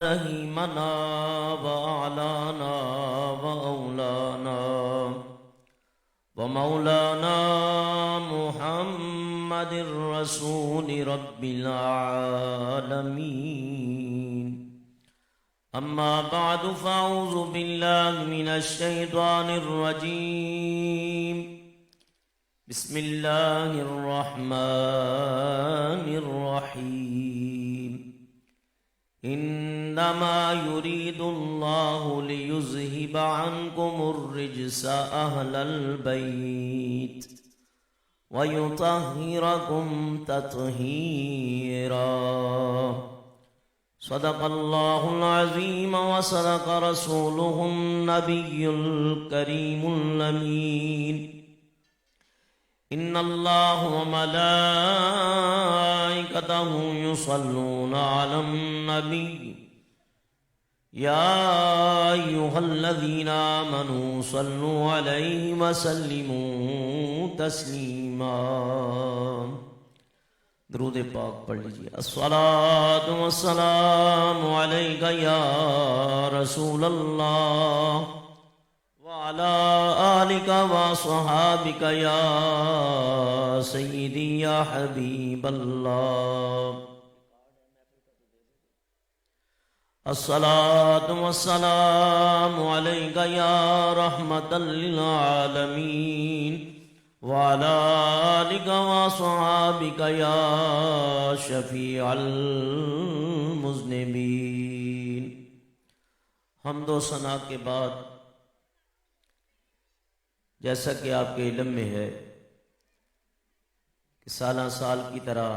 رحيمنا وأعلانا وأولانا ومولانا محمد رسول رب العالمين. أما بعد فأعوذ بالله من الشيطان الرجيم. بسم الله الرحمن الرحيم. إنما يريد الله ليذهب عنكم الرجس أهل البيت ويطهركم تطهيرا. صدق الله العظيم وصدق رسوله النبي الكريم الأمين. إن الله وملائكته يصلون على النبي يا أيها الذين آمنوا صلوا عليه وسلموا تسليما. درود پاک پڑھ لیجیے. الصلاۃ والسلام علیک یا رسول اللہ وعلی آلک وصحابک یا سیدی یا حبیب اللہ. الصلاۃ والسلام علیک یا رحمۃ للعالمین وعلى آلك وصحابك يا شفيع المذنبين. حمد و ثنا کے بعد جیسا کہ آپ کے علم میں ہے کہ سالہ سال کی طرح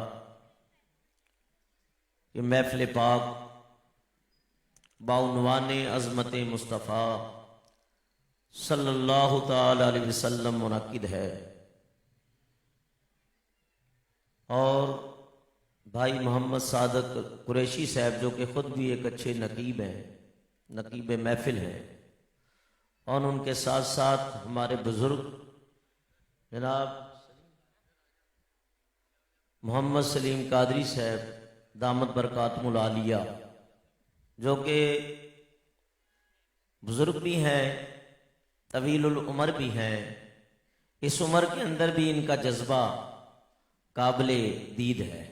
یہ محفل پاک بعنوان عظمت مصطفیٰ صلی اللہ تعالی علیہ وسلم منعقد ہے. اور بھائی محمد صادق قریشی صاحب جو کہ خود بھی ایک اچھے نقیب ہیں، نقیب محفل ہیں، اور ان کے ساتھ ساتھ ہمارے بزرگ جناب محمد سلیم قادری صاحب دامت برکاتہم العالیہ جو کہ بزرگ بھی ہیں، طویل العمر بھی ہیں. اس عمر کے اندر بھی ان کا جذبہ قابل دید ہے.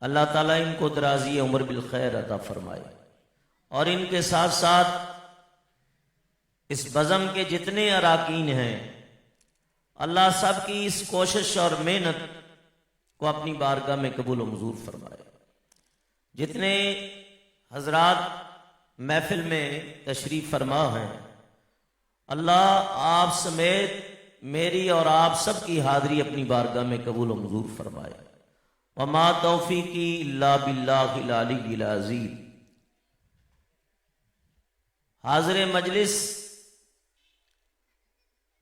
اللہ تعالیٰ ان کو درازی عمر بالخیر عطا فرمائے. اور ان کے ساتھ ساتھ اس بزم کے جتنے اراکین ہیں اللہ سب کی اس کوشش اور محنت کو اپنی بارگاہ میں قبول و منظور فرمائے. جتنے حضرات محفل میں تشریف فرما ہیں اللہ آپ سمیت میری اور آپ سب کی حاضری اپنی بارگاہ میں قبول و منظور فرمائے. وما توفیقی الا باللہ العلی العظیم. حاضر مجلس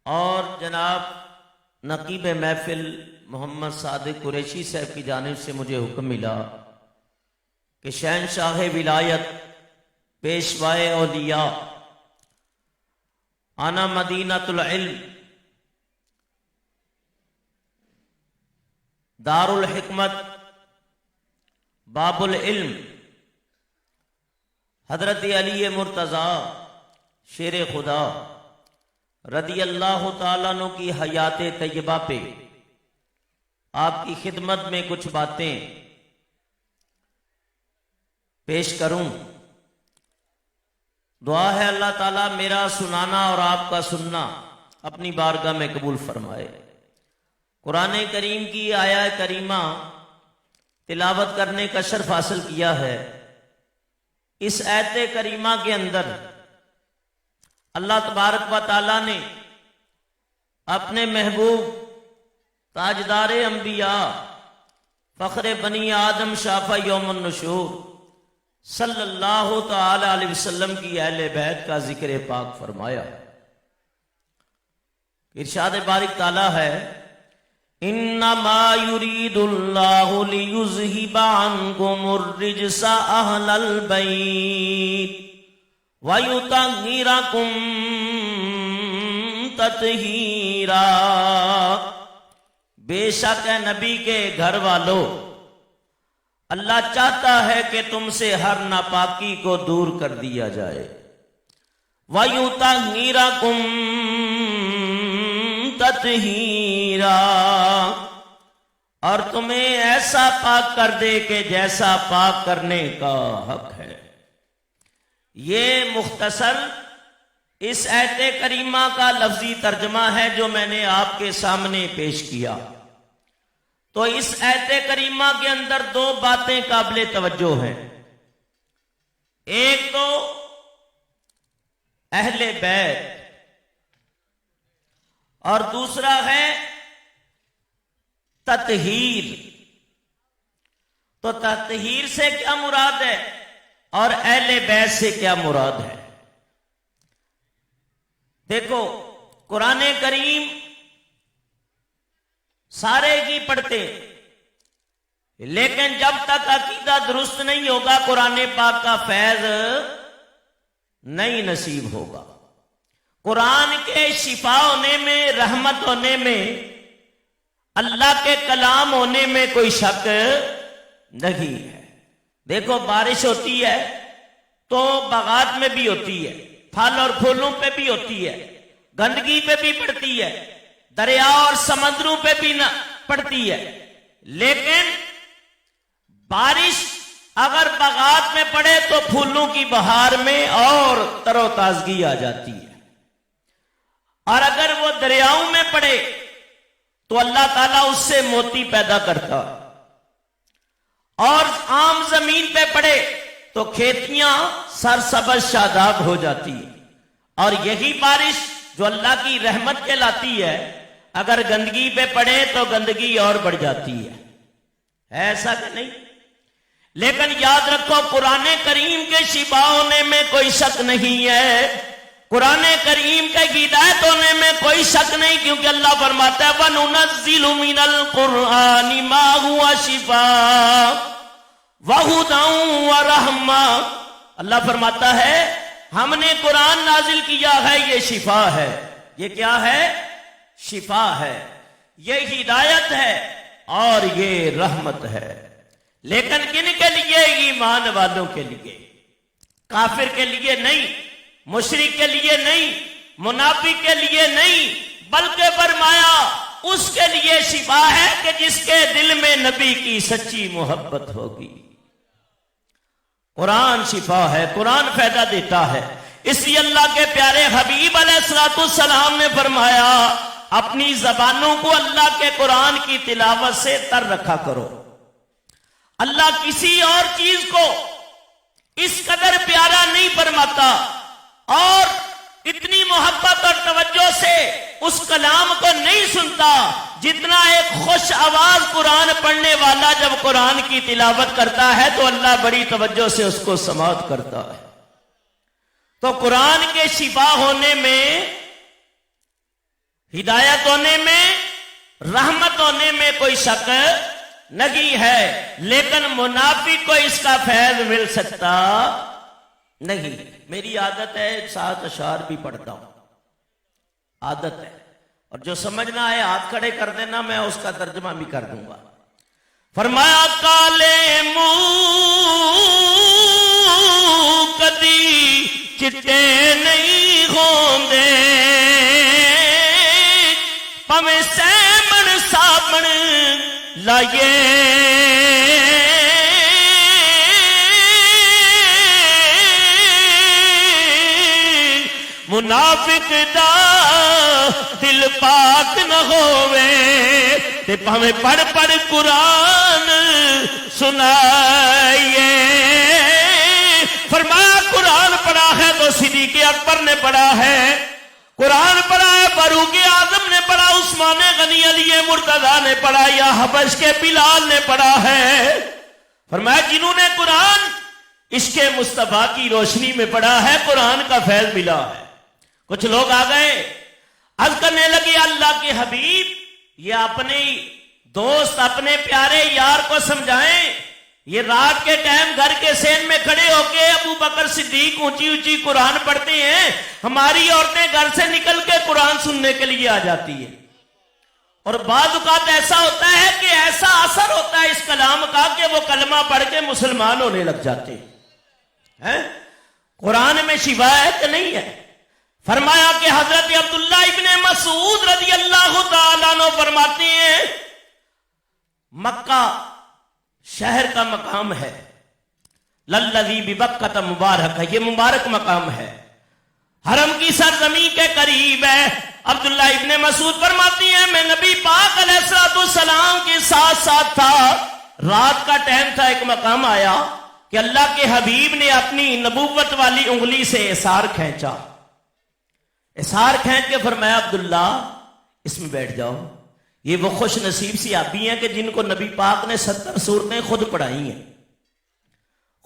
اور جناب نقیب محفل محمد صادق قریشی صاحب کی جانب سے مجھے حکم ملا کہ شہنشاہ ولایت پیشوائے اولیاء آنا مدینۃ العلم دار الحکمت باب العلم حضرت علی مرتضیٰ شیر خدا رضی اللہ تعالیٰ عنہ کی حیات طیبہ پہ آپ کی خدمت میں کچھ باتیں پیش کروں. دعا ہے اللہ تعالیٰ میرا سنانا اور آپ کا سننا اپنی بارگاہ میں قبول فرمائے. قرآن کریم کی آیہ کریمہ تلاوت کرنے کا شرف حاصل کیا ہے. اس آیت کریمہ کے اندر اللہ تبارک و تعالیٰ نے اپنے محبوب تاجدار انبیاء فخر بنی آدم شافع یوم النشور صلی اللہ تعالی علیہ وسلم کی اہل بیت کا ذکر پاک فرمایا. ارشاد بارک تعالی ہے انما یرید اللہ لیذہب عنکم الرجس اہل البیت ویطہرکم تطہیرا. بے شک ہے نبی کے گھر والوں اللہ چاہتا ہے کہ تم سے ہر ناپاکی کو دور کر دیا جائے. وَيُطَهِّرَكُمْ تَطْهِيرًا، اور تمہیں ایسا پاک کر دے کہ جیسا پاک کرنے کا حق ہے. یہ مختصر اس آیت کریمہ کا لفظی ترجمہ ہے جو میں نے آپ کے سامنے پیش کیا. تو اس آیت کریمہ کے اندر دو باتیں قابل توجہ ہیں. ایک تو اہل بیت اور دوسرا ہے تطہیر. تو تطہیر سے کیا مراد ہے اور اہل بیت سے کیا مراد ہے؟ دیکھو قرآن کریم سارے ہی پڑھتے، لیکن جب تک عقیدہ درست نہیں ہوگا قرآن پاک کا فیض نہیں نصیب ہوگا. قرآن کے شفا ہونے میں، رحمت ہونے میں، اللہ کے کلام ہونے میں کوئی شک نہیں ہے. دیکھو بارش ہوتی ہے تو باغات میں بھی ہوتی ہے، پھل اور پھولوں پہ بھی ہوتی ہے، گندگی پہ بھی پڑتی ہے، دریا اور سمندروں پہ بھی پڑتی ہے. لیکن بارش اگر باغات میں پڑے تو پھولوں کی بہار میں اور تر و تازگی آ جاتی ہے، اور اگر وہ دریاؤں میں پڑے تو اللہ تعالیٰ اس سے موتی پیدا کرتا ہے، اور عام زمین پہ پڑے تو کھیتیاں سرسبز شاداب ہو جاتی ہیں. اور یہی بارش جو اللہ کی رحمت کہلاتی ہے اگر گندگی پہ پڑے تو گندگی اور بڑھ جاتی ہے ایسا کہ نہیں؟ لیکن یاد رکھو قرآن کریم کے شفا ہونے میں کوئی شک نہیں ہے، قرآن کریم کے ہدایت ہونے میں کوئی شک نہیں، کیونکہ اللہ فرماتا ہے وَنُنَزِّلُ مِنَ الْقُرْآنِ مَا هُوَ شِفَاءٌ وَهُدًى وَرَحْمَةٌ. اللہ فرماتا ہے ہم نے قرآن نازل کیا ہے، یہ شفا ہے. یہ کیا ہے؟ شفا ہے، یہ ہدایت ہے اور یہ رحمت ہے. لیکن کن کے لیے؟ ایمان والوں کے لیے، کافر کے لیے نہیں، مشرک کے لیے نہیں، منافق کے لیے نہیں، بلکہ فرمایا اس کے لیے شفا ہے کہ جس کے دل میں نبی کی سچی محبت ہوگی. قرآن شفا ہے، قرآن فائدہ دیتا ہے. اس لیے اللہ کے پیارے حبیب علیہ السلام نے فرمایا اپنی زبانوں کو اللہ کے قرآن کی تلاوت سے تر رکھا کرو. اللہ کسی اور چیز کو اس قدر پیارا نہیں فرماتا اور اتنی محبت اور توجہ سے اس کلام کو نہیں سنتا جتنا ایک خوش آواز قرآن پڑھنے والا جب قرآن کی تلاوت کرتا ہے تو اللہ بڑی توجہ سے اس کو سماعت کرتا ہے. تو قرآن کے شفا ہونے میں، ہدایت ہونے میں، رحمت ہونے میں کوئی شک نہیں ہے، لیکن منافق کو اس کا فیض مل سکتا نہیں. میری عادت ہے 7 اشعار بھی پڑھتا ہوں، عادت ہے، اور جو سمجھنا ہے ہاتھ کھڑے کر دینا، میں اس کا ترجمہ بھی کر دوں گا. فرمایا کالے منہ کدی چٹے نہیں ہوندے پویں سیمن سابن لائیے منافق دا دل پاک نہ ہووے تے پاویں پڑھ پڑھ قرآن سنائیے. فرمایا قرآن پڑھا ہے تو صدیق اکبر نے پڑھا ہے، قرآن پڑھا ہے فاروق اعظم نے پڑھا، عثمان غنی علی مرتضیٰ نے پڑھا، یا حبش کے بلال نے پڑھا ہے. فرمایا جنہوں نے قرآن عشق مصطفیٰ کی روشنی میں پڑھا ہے قرآن کا فیض ملا ہے. کچھ لوگ آ گئے عرض کرنے لگے اللہ کے حبیب یہ اپنے دوست اپنے پیارے یار کو سمجھائیں، یہ رات کے ٹائم گھر کے سین میں کھڑے ہو کے ابو بکر صدیق اونچی اونچی قرآن پڑھتے ہیں، ہماری عورتیں گھر سے نکل کے قرآن سننے کے لیے آ جاتی ہیں. اور بعض اوقات ایسا ہوتا ہے کہ ایسا اثر ہوتا ہے اس کلام کا کہ وہ کلمہ پڑھ کے مسلمان ہونے لگ جاتے ہیں۔ قرآن میں شفا ہے کہ نہیں ہے؟ فرمایا کہ حضرت عبداللہ ابن مسعود رضی اللہ تعالیٰ عنہ فرماتے ہیں مکہ شہر کا مقام ہے، للذی ببکۃ مبارک ہے، یہ مبارک مقام ہے، حرم کی سرزمین کے قریب ہے۔ عبداللہ ابن مسعود فرماتی ہیں میں نبی پاک علیہ الصلوۃ والسلام کے ساتھ ساتھ تھا، رات کا ٹائم تھا، ایک مقام آیا کہ اللہ کے حبیب نے اپنی نبوت والی انگلی سے اثار کھینچا، اثار کھینچ کے فرمایا عبداللہ اس میں بیٹھ جاؤ۔ یہ وہ خوش نصیب صحابی ہیں کہ جن کو نبی پاک نے 70 سورتیں خود پڑھائی ہیں،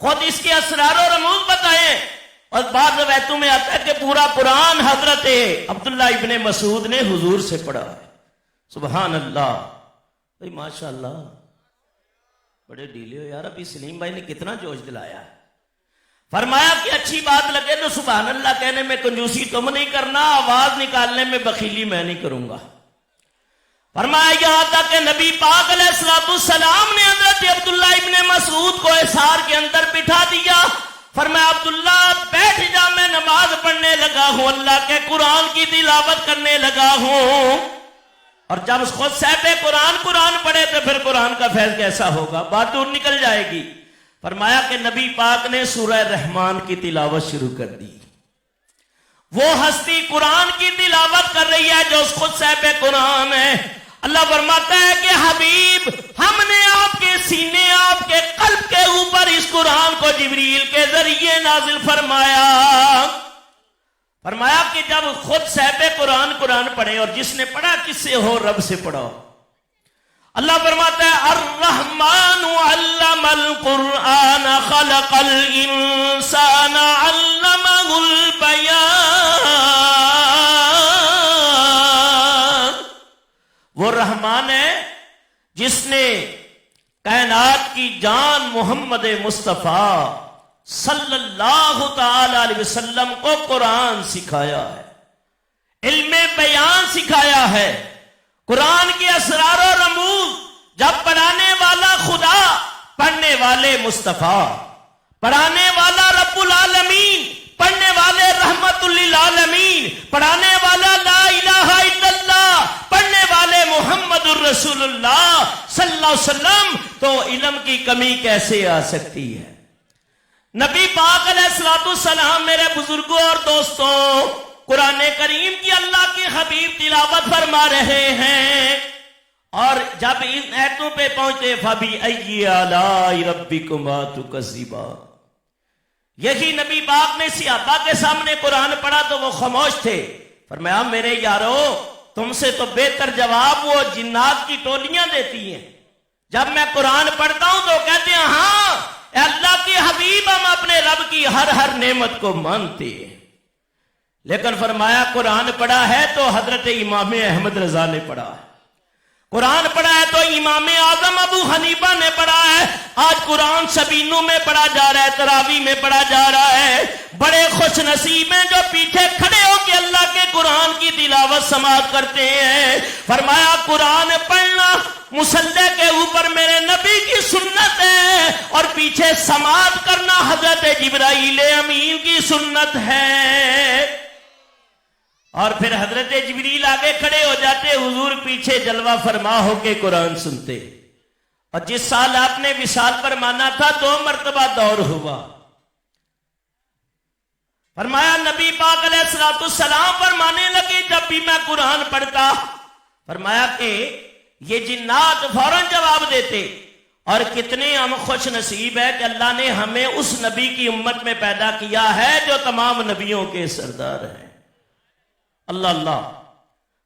خود اس کے اسرار و رموز بتائے، اور بعض روایتوں میں آتا ہے کہ پورا قرآن حضرت عبداللہ ابن مسعود نے حضور سے پڑھا ہے۔ سبحان اللہ، بھائی ماشاء اللہ، بڑے ڈھیلے ہو یار، ابھی سلیم بھائی نے کتنا جوش دلایا ہے۔ فرمایا کہ اچھی بات لگے تو سبحان اللہ کہنے میں کنجوسی تم نہیں کرنا، آواز نکالنے میں بخیلی میں نہیں کروں گا۔ فرمایا یہاں تک کہ نبی پاک علیہ الصلوۃ والسلام نے حضرت عبداللہ ابن مسعود کو اثار کے اندر بٹھا دیا۔ فرمایا عبداللہ بیٹھ جا، میں نماز پڑھنے لگا ہوں، اللہ کے قرآن کی تلاوت کرنے لگا ہوں۔ اور جب خود صاحب قرآن پڑھے تو پھر قرآن کا فیض کیسا ہوگا، بات دور نکل جائے گی۔ فرمایا کہ نبی پاک نے سورہ رحمان کی تلاوت شروع کر دی۔ وہ ہستی قرآن کی تلاوت کر رہی ہے جو خود صاحب قرآن ہے۔ اللہ فرماتا ہے کہ حبیب ہم نے آپ کے سینے، آپ کے قلب کے اوپر اس قرآن کو جبریل کے ذریعے نازل فرمایا۔ فرمایا کہ جب خود صاحب قرآن پڑھے، اور جس نے پڑھا کس سے ہو، رب سے پڑھو۔ اللہ فرماتا ہے الرحمن علم القرآن خلق الانسان علمہ البیان۔ وہ رحمان ہے جس نے کائنات کی جان محمد مصطفیٰ صلی اللہ تعالی علیہ وسلم کو قرآن سکھایا ہے، علم بیان سکھایا ہے، قرآن کے اسرار و رموز۔ جب پڑھانے والا خدا، پڑھنے والے مصطفیٰ، پڑھانے والا رب العالمین، پڑھنے والے رحمت للعالمین، پڑھانے والا لا الہ الا اللہ، پڑھنے والے محمد الرسول اللہ صلی اللہ علیہ وسلم، تو علم کی کمی کیسے آ سکتی ہے؟ نبی پاک علیہ الصلوۃ والسلام، میرے بزرگوں اور دوستوں، قرآن کریم کی اللہ کے حبیب تلاوت فرما رہے ہیں، اور جب ان آیتوں پہ پہنچے فَبِأَيِّ آلَاءِ رَبِّكُمَا تُكَذِّبَانِ، یہی نبی پاک نے صحابہ کے سامنے قرآن پڑھا تو وہ خاموش تھے۔ فرمایا میرے یارو، تم سے تو بہتر جواب وہ جنات کی ٹولیاں دیتی ہیں۔ جب میں قرآن پڑھتا ہوں تو کہتے ہیں ہاں اے اللہ کے حبیب، ہم اپنے رب کی ہر نعمت کو مانتے ہیں۔ لیکن فرمایا قرآن پڑھا ہے تو حضرت امام احمد رضا نے پڑھا ہے، قرآن پڑھا ہے تو امام اعظم ابو حنیفہ نے پڑھا ہے۔ آج قرآن شبینوں میں پڑھا جا رہا ہے، تراویح میں پڑھا جا رہا ہے۔ بڑے خوش نصیب ہیں جو پیچھے کھڑے ہو کے اللہ کے قرآن کی تلاوت سماعت کرتے ہیں۔ فرمایا قرآن پڑھنا مصلی کے اوپر میرے نبی کی سنت ہے، اور پیچھے سماعت کرنا حضرت جبرائیل امین کی سنت ہے۔ اور پھر حضرت جبریل آگے کھڑے ہو جاتے، حضور پیچھے جلوہ فرما ہو کے قرآن سنتے۔ اور جس سال آپ نے وصال فرمانا تھا 2 مرتبہ دور ہوا۔ فرمایا نبی پاک علیہ الصلوۃ والسلام فرمانے لگے جب بھی میں قرآن پڑھتا، فرمایا کہ یہ جنات فوراً جواب دیتے، اور کتنے ہم خوش نصیب ہے کہ اللہ نے ہمیں اس نبی کی امت میں پیدا کیا ہے جو تمام نبیوں کے سردار ہیں۔ اللہ اللہ،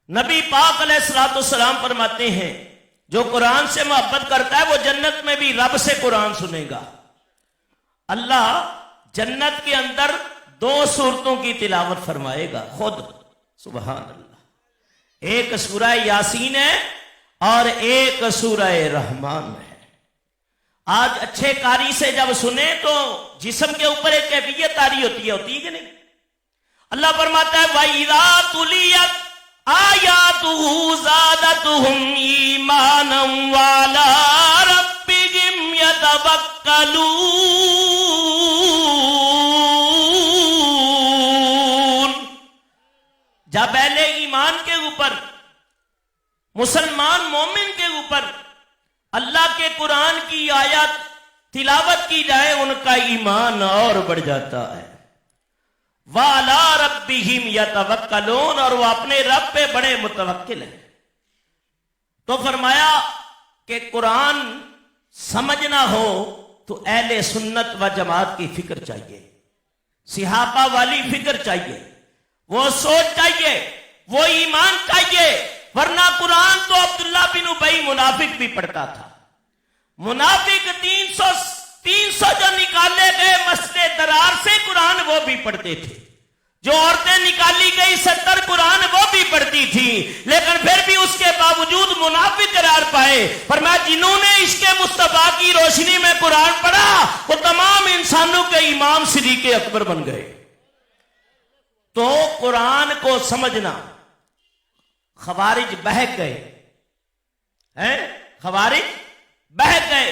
نبی پاک علیہ الصلوۃ والسلام فرماتے ہیں جو قرآن سے محبت کرتا ہے وہ جنت میں بھی رب سے قرآن سنے گا۔ اللہ جنت کے اندر 2 سورتوں کی تلاوت فرمائے گا خود، سبحان اللہ۔ ایک سورہ یاسین ہے اور ایک سورہ رحمان ہے۔ آج اچھے قاری سے جب سنے تو جسم کے اوپر ایک کیفیت طاری ہوتی ہے کہ نہیں؟ اللہ فرماتا ہے وَإِذَا تُلِيَتْ آیاتہ زادتہم ایمانا وعلی ربہم یتوکلون۔ جب اہل ایمان کے اوپر، مسلمان مومن کے اوپر اللہ کے قرآن کی آیات تلاوت کی جائے ان کا ایمان اور بڑھ جاتا ہے۔ وَعَلَىٰ رَبِّهِمْ يَتَوَكَّلُونَ، اور وہ اپنے رب پہ بڑے متوکل ہیں۔ تو فرمایا کہ قرآن سمجھنا ہو تو اہل سنت و جماعت کی فکر چاہیے، صحابہ والی فکر چاہیے، وہ سوچ چاہیے، وہ ایمان چاہیے، ورنہ قرآن تو عبداللہ بن ابی منافق بھی پڑھتا تھا۔ منافق 300 جو نکالے گئے مسجد درار سے قرآن وہ بھی پڑھتے تھے، جو عورتیں نکالی گئی 70 قرآن وہ بھی پڑھتی تھی، لیکن پھر بھی اس کے باوجود منافق قرار پائے۔ فرمایا جنہوں نے عشق مصطفیٰ کی روشنی میں قرآن پڑھا وہ تمام انسانوں کے امام صدیق اکبر بن گئے۔ تو قرآن کو سمجھنا، خوارج بہک گئے ہیں، خوارج بہک گئے،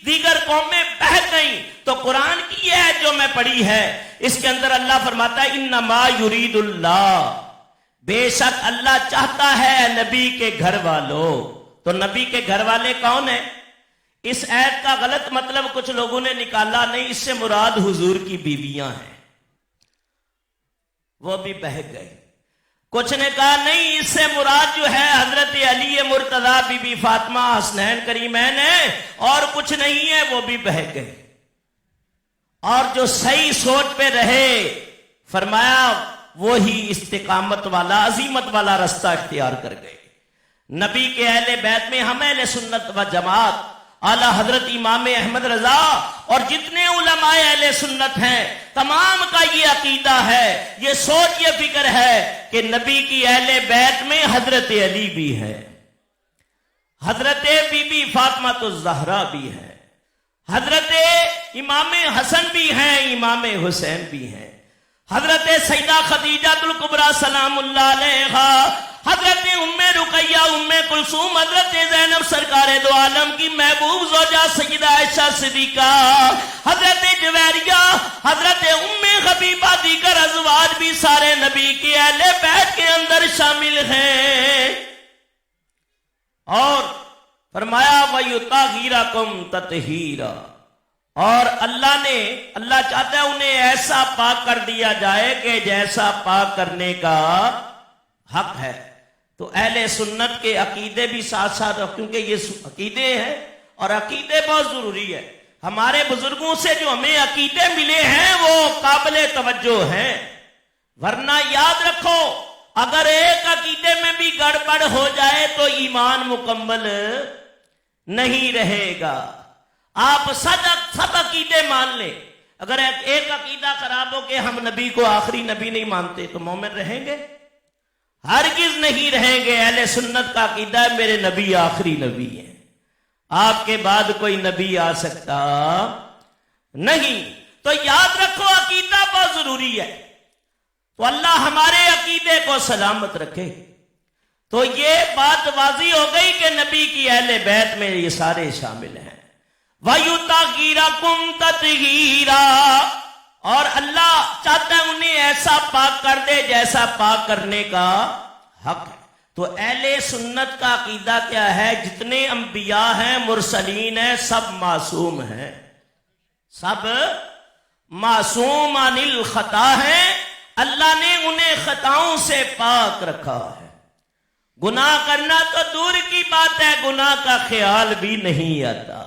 دیگر قومیں بہک گئیں، تو قرآن کی یہ ہے جو میں پڑھی ہے، اس کے اندر اللہ فرماتا ہے انما یرید اللہ، بے شک اللہ چاہتا ہے نبی کے گھر والوں۔ تو نبی کے گھر والے کون ہیں؟ اس آیت کا غلط مطلب کچھ لوگوں نے نکالا، نہیں، اس سے مراد حضور کی بیویاں ہیں، وہ بھی بہک گئے۔ کچھ نے کہا نہیں، اس سے مراد جو ہے حضرت علی مرتضیٰ بی بی فاطمہ حسنین کریمین ہے، اور کچھ نہیں ہے، وہ بھی بہک گئے۔ اور جو صحیح سوچ پہ رہے فرمایا وہی استقامت والا، عظیمت والا رستہ اختیار کر گئے۔ نبی کے اہل بیت میں ہم اہل سنت و جماعت، اعلیٰ حضرت امام احمد رضا اور جتنے علماء اہل سنت ہیں تمام کا یہ عقیدہ ہے، یہ سوچ، یہ فکر ہے کہ نبی کی اہل بیت میں حضرت علی بھی ہے، حضرت بی بی فاطمہ الزہرا بھی ہے، حضرت امام حسن بھی ہیں، امام حسین بھی ہیں، حضرت سیدہ خدیجہ الکبریٰ سلام اللہ علیہا، حضرت ام رقیہ، ام کلثوم، حضرت زینب سرکار دو عالم کی محبوب زوجہ سیدہ عائشہ صدیقہ، حضرت جویریہ، حضرت ام حبیبہ، دیگر ازواج بھی سارے نبی کے اہل بیت کے اندر شامل ہیں۔ اور فرمایا وَيُطَهِّرَكُمْ تَطْهِيرًا، اور اللہ چاہتا ہے انہیں ایسا پاک کر دیا جائے کہ جیسا پاک کرنے کا حق ہے۔ تو اہل سنت کے عقیدے بھی ساتھ ساتھ، کیونکہ یہ عقیدے ہیں اور عقیدے بہت ضروری ہے، ہمارے بزرگوں سے جو ہمیں عقیدے ملے ہیں وہ قابل توجہ ہیں، ورنہ یاد رکھو اگر ایک عقیدے میں بھی گڑبڑ ہو جائے تو ایمان مکمل نہیں رہے گا۔ آپ سب عقیدے مان لیں، اگر ایک عقیدہ خراب ہو کہ ہم نبی کو آخری نبی نہیں مانتے تو مومن رہیں گے؟ ہرگز نہیں رہیں گے۔ اہل سنت کا عقیدہ ہے میرے نبی آخری نبی ہیں، آپ کے بعد کوئی نبی آ سکتا نہیں۔ تو یاد رکھو عقیدہ بہت ضروری ہے، تو اللہ ہمارے عقیدے کو سلامت رکھے۔ تو یہ بات واضح ہو گئی کہ نبی کی اہل بیت میں یہ سارے شامل ہیں۔ وَيُطَهِّرَكُمْ تَطْهِيرًا، اور اللہ چاہتا ہے انہیں ایسا پاک کر دے جیسا پاک کرنے کا حق ہے۔ تو اہل سنت کا عقیدہ کیا ہے؟ جتنے انبیاء ہیں، مرسلین ہیں، سب معصوم ہیں، سب معصوم عن الخطا ہیں، اللہ نے انہیں خطاؤں سے پاک رکھا ہے۔ گناہ کرنا تو دور کی بات ہے، گناہ کا خیال بھی نہیں آتا۔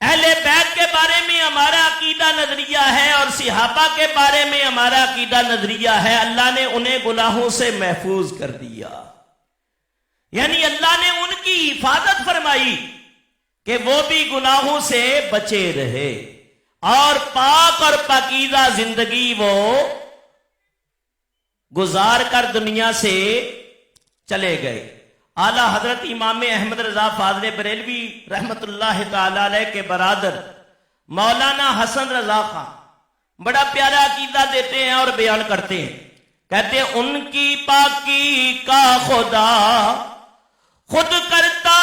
اہل بیت کے بارے میں ہمارا عقیدہ نظریہ ہے اور صحابہ کے بارے میں ہمارا عقیدہ نظریہ ہے، اللہ نے انہیں گناہوں سے محفوظ کر دیا، یعنی اللہ نے ان کی حفاظت فرمائی کہ وہ بھی گناہوں سے بچے رہے اور پاک اور پاکیزہ زندگی وہ گزار کر دنیا سے چلے گئے۔ اعلیٰ حضرت امام احمد رضا فاضل بریلوی رحمت اللہ تعالی علیہ کے برادر مولانا حسن رضا خان بڑا پیارا عقیدہ دیتے ہیں اور بیان کرتے ہیں کہتے ان کی پاکی کا خدا خود کرتا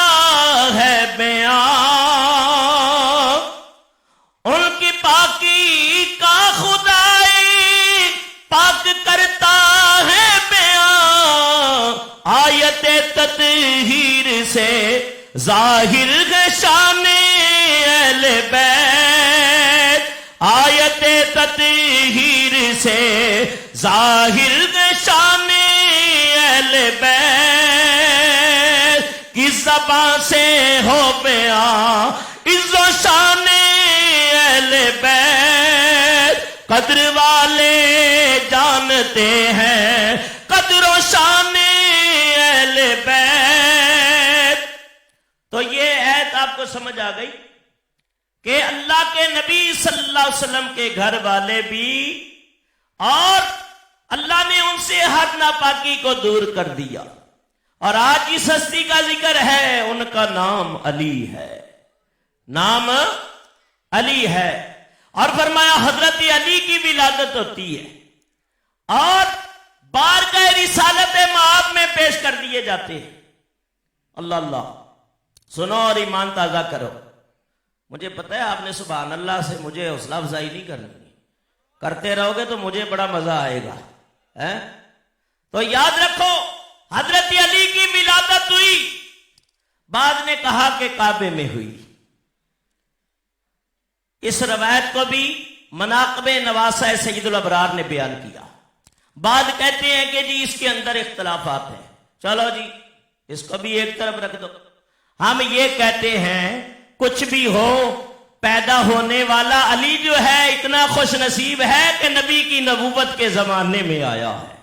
ہے بیان، ان کی پاکی کا خدائی پاک کرتا ہے بیان، آیت تطہیر سے ظاہر ہے شان اہل بیت، آیت تطہیر سے ظاہر ہے شان اہل بیت، کس زبان سے ہو بیان عز و شان اہل بیت، قدر والے جانتے ہیں قدر و شان اہل بیت۔ تو یہ آیت آپ کو سمجھ آ گئی کہ اللہ کے نبی صلی اللہ علیہ وسلم کے گھر والے بھی، اور اللہ نے ان سے ہر ناپاکی کو دور کر دیا، اور آج جس ہستی کا ذکر ہے ان کا نام علی ہے، نام علی ہے، اور فرمایا حضرت علی کی ولادت ہوتی ہے اور بارگاہ رسالت مآب میں پیش کر دیے جاتے ہیں۔ اللہ اللہ، سنو اور ایمان تازہ کرو۔ مجھے پتہ ہے آپ نے سبحان اللہ سے مجھے حوصلہ افزائی نہیں کرنی، کرتے رہو گے تو مجھے بڑا مزہ آئے گا۔ تو یاد رکھو حضرت علی کی ولادت ہوئی، بعد نے کہا کہ کعبے میں ہوئی۔ اس روایت کو بھی مناقب نواسہ سید الابرار نے بیان کیا۔ بعد کہتے ہیں کہ جی اس کے اندر اختلافات ہیں، چلو جی اس کو بھی ایک طرف رکھ دو۔ ہم یہ کہتے ہیں کچھ بھی ہو، پیدا ہونے والا علی جو ہے اتنا خوش نصیب ہے کہ نبی کی نبوت کے زمانے میں آیا ہے۔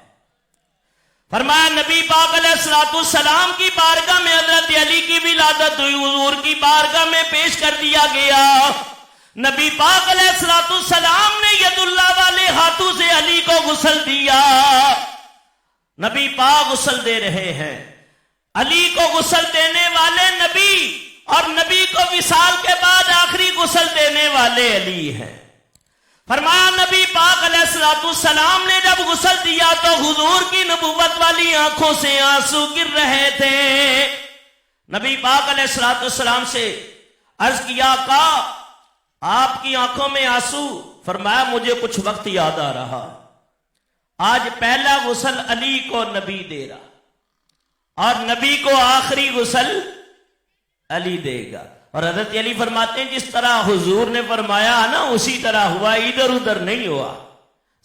فرمایا نبی پاک علیہ السلام کی بارگاہ میں حضرت علی کی ولادت ہوئی، حضور کی بارگاہ میں پیش کر دیا گیا۔ نبی پاک علیہ السلام نے ید اللہ والے ہاتھوں سے علی کو غسل دیا۔ نبی پاک غسل دے رہے ہیں، علی کو غسل دینے والے نبی، اور نبی کو وصال کے بعد آخری غسل دینے والے علی ہیں۔ فرمایا نبی پاک علیہ السلام نے جب غسل دیا تو حضور کی نبوت والی آنکھوں سے آنسو گر رہے تھے۔ نبی پاک علیہ السلام سے عرض کیا آقا آپ کی آنکھوں میں آنسو؟ فرمایا مجھے کچھ وقت یاد آ رہا، آج پہلا غسل علی کو نبی دے رہا اور نبی کو آخری غسل علی دے گا۔ اور حضرت علی فرماتے ہیں جس طرح حضور نے فرمایا نا اسی طرح ہوا، ادھر ادھر نہیں ہوا۔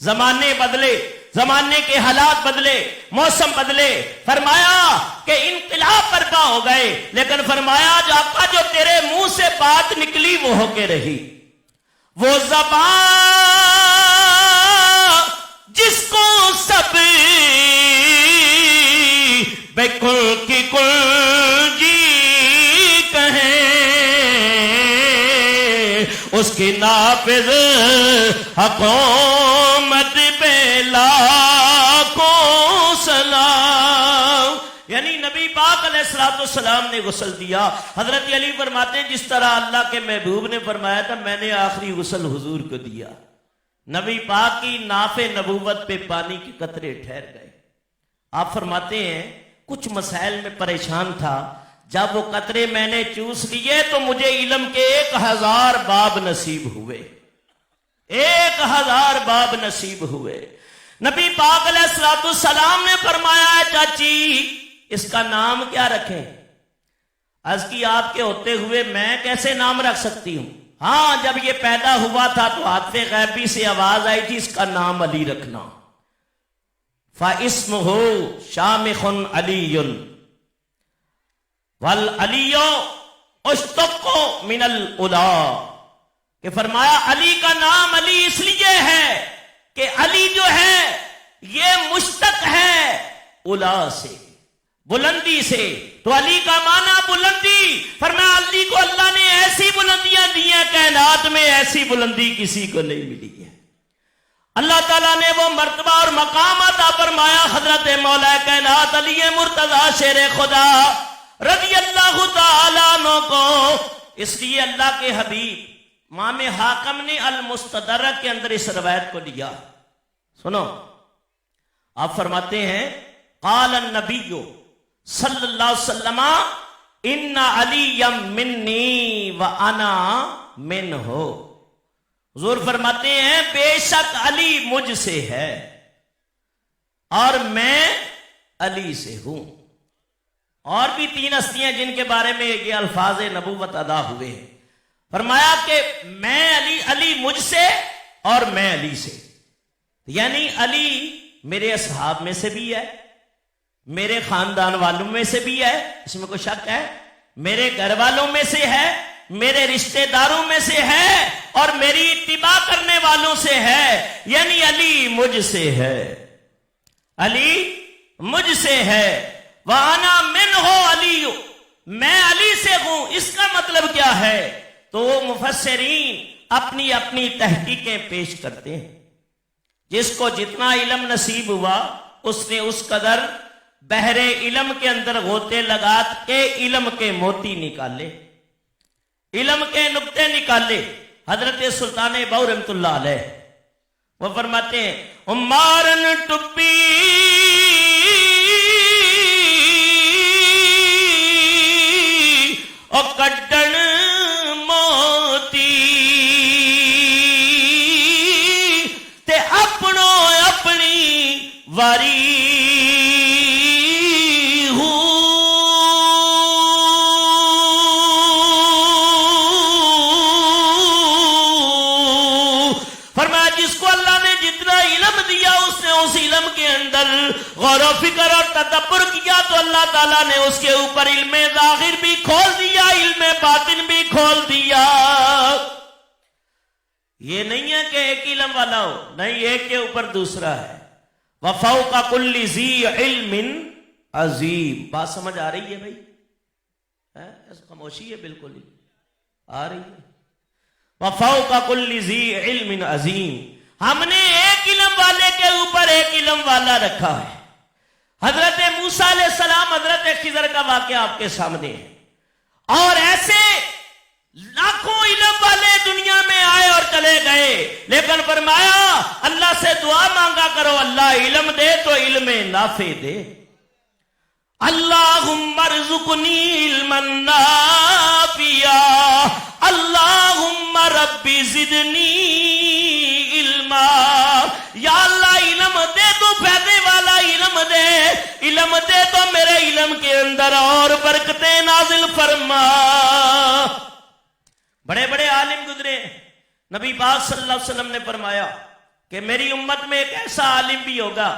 زمانے بدلے، زمانے کے حالات بدلے، موسم بدلے، فرمایا کہ انقلاب برپا ہو گئے، لیکن فرمایا جو آقا جو تیرے منہ سے بات نکلی وہ ہو کے رہی۔ وہ زبان جس کو سب بے کل کی کل جی کہیں، اس کی نافذ حکومت پہ لاکھوں سلام۔ یعنی نبی پاک علیہ السلام نے غسل دیا۔ حضرت علی فرماتے ہیں جس طرح اللہ کے محبوب نے فرمایا تھا میں نے آخری غسل حضور کو دیا، نبی پاک کی ناف نبوت پہ پانی کے قطرے ٹھہر گئے۔ آپ فرماتے ہیں کچھ مسائل میں پریشان تھا، جب وہ قطرے میں نے چوس لیے تو مجھے علم کے 1000 باب نصیب ہوئے، 1000 باب نصیب ہوئے۔ نبی پاک علیہ السلام نے فرمایا چاچی اس کا نام کیا رکھیں؟ عرض کی آپ کے ہوتے ہوئے میں کیسے نام رکھ سکتی ہوں؟ ہاں جب یہ پیدا ہوا تھا تو ہاتھ غیبی سے آواز آئی تھی اس کا نام علی رکھنا، فَاسْمُهُ شَامِخٌ عَلِيٌّ وَالْعَلِيُّ أَشْتَقُّ مِنَ الْأُولَىٰ، کہ فرمایا علی کا نام علی اس لیے ہے کہ علی جو ہے یہ مشتق ہے اولا سے، بلندی سے، تو علی کا معنی بلندی۔ فرمایا علی کو اللہ نے ایسی بلندیاں دی ہیں کائنات میں ایسی بلندی کسی کو نہیں ملی ہے۔ اللہ تعالیٰ نے وہ مرتبہ اور مقام عطا فرمایا حضرت مولا کائنات علی مرتضیٰ شیر خدا رضی اللہ تعالیٰ عنہ کو۔ اس لیے اللہ کے حبیب امام حاکم نے المستدرک کے اندر اس روایت کو لیا۔ سنو، آپ فرماتے ہیں قال النبی صلی اللہ علیہ وسلم ان علی منی وانا منہ، حضور فرماتے ہیں بے شک علی مجھ سے ہے اور میں علی سے ہوں۔ اور بھی 3 ہستیاں جن کے بارے میں یہ الفاظ نبوت ادا ہوئے ہیں، فرمایا کہ میں علی، علی مجھ سے اور میں علی سے، یعنی علی میرے اصحاب میں سے بھی ہے، میرے خاندان والوں میں سے بھی ہے، اس میں کوئی شک ہے، میرے گھر والوں میں سے ہے، میرے رشتہ داروں میں سے ہے اور میری اتباع کرنے والوں سے ہے، یعنی علی مجھ سے ہے، علی مجھ سے ہے۔ وَأَنَا مِنْهُ عَلِيُّ، میں علی سے ہوں۔ اس کا مطلب کیا ہے؟ تو مفسرین اپنی اپنی تحقیقیں پیش کرتے ہیں، جس کو جتنا علم نصیب ہوا اس نے اس قدر بحر علم کے اندر غوطے لگا کے علم کے موتی نکالے، علم کے نقطے نکالے۔ حضرت سلطان بہو رحمۃ اللہ علیہ وہ فرماتے ہیں عمارن ٹپی او کڈن موتی تے اپنو اپنی واری غور و فکر اور تدبر کیا تو اللہ تعالیٰ نے اس کے اوپر علم ظاہر بھی کھول دیا، علم باطن بھی کھول دیا۔ یہ نہیں ہے کہ ایک علم والا ہو، نہیں، ایک کے اوپر دوسرا ہے۔ وَفَوْقَ كُلِّ ذِي عِلْمٍ عَظِيمٍ، بات سمجھ آ رہی ہے بھائی؟ خاموشی ہے بالکل ہی آ رہی ہے۔ وَفَوْقَ كُلِّ ذِي عِلْمٍ عَظِيمٍ، ہم نے ایک علم والے کے اوپر ایک علم والا رکھا ہے۔ حضرت موسیٰ علیہ السلام، حضرت خضر کا واقعہ آپ کے سامنے ہے، اور ایسے لاکھوں علم والے دنیا میں آئے اور چلے گئے، لیکن فرمایا اللہ سے دعا مانگا کرو، اللہ علم دے تو علم نافع دے۔ اللہم ارزقنی علما نافعا، اللہم ربی زدنی علما، یا اللہ علم دے تو فائدے والا علم دے، علم دے تو میرے علم کے اندر اور برکتیں نازل فرما۔ بڑے بڑے عالم گزرے، نبی پاک صلی اللہ علیہ وسلم نے فرمایا کہ میری امت میں ایک ایسا عالم بھی ہوگا،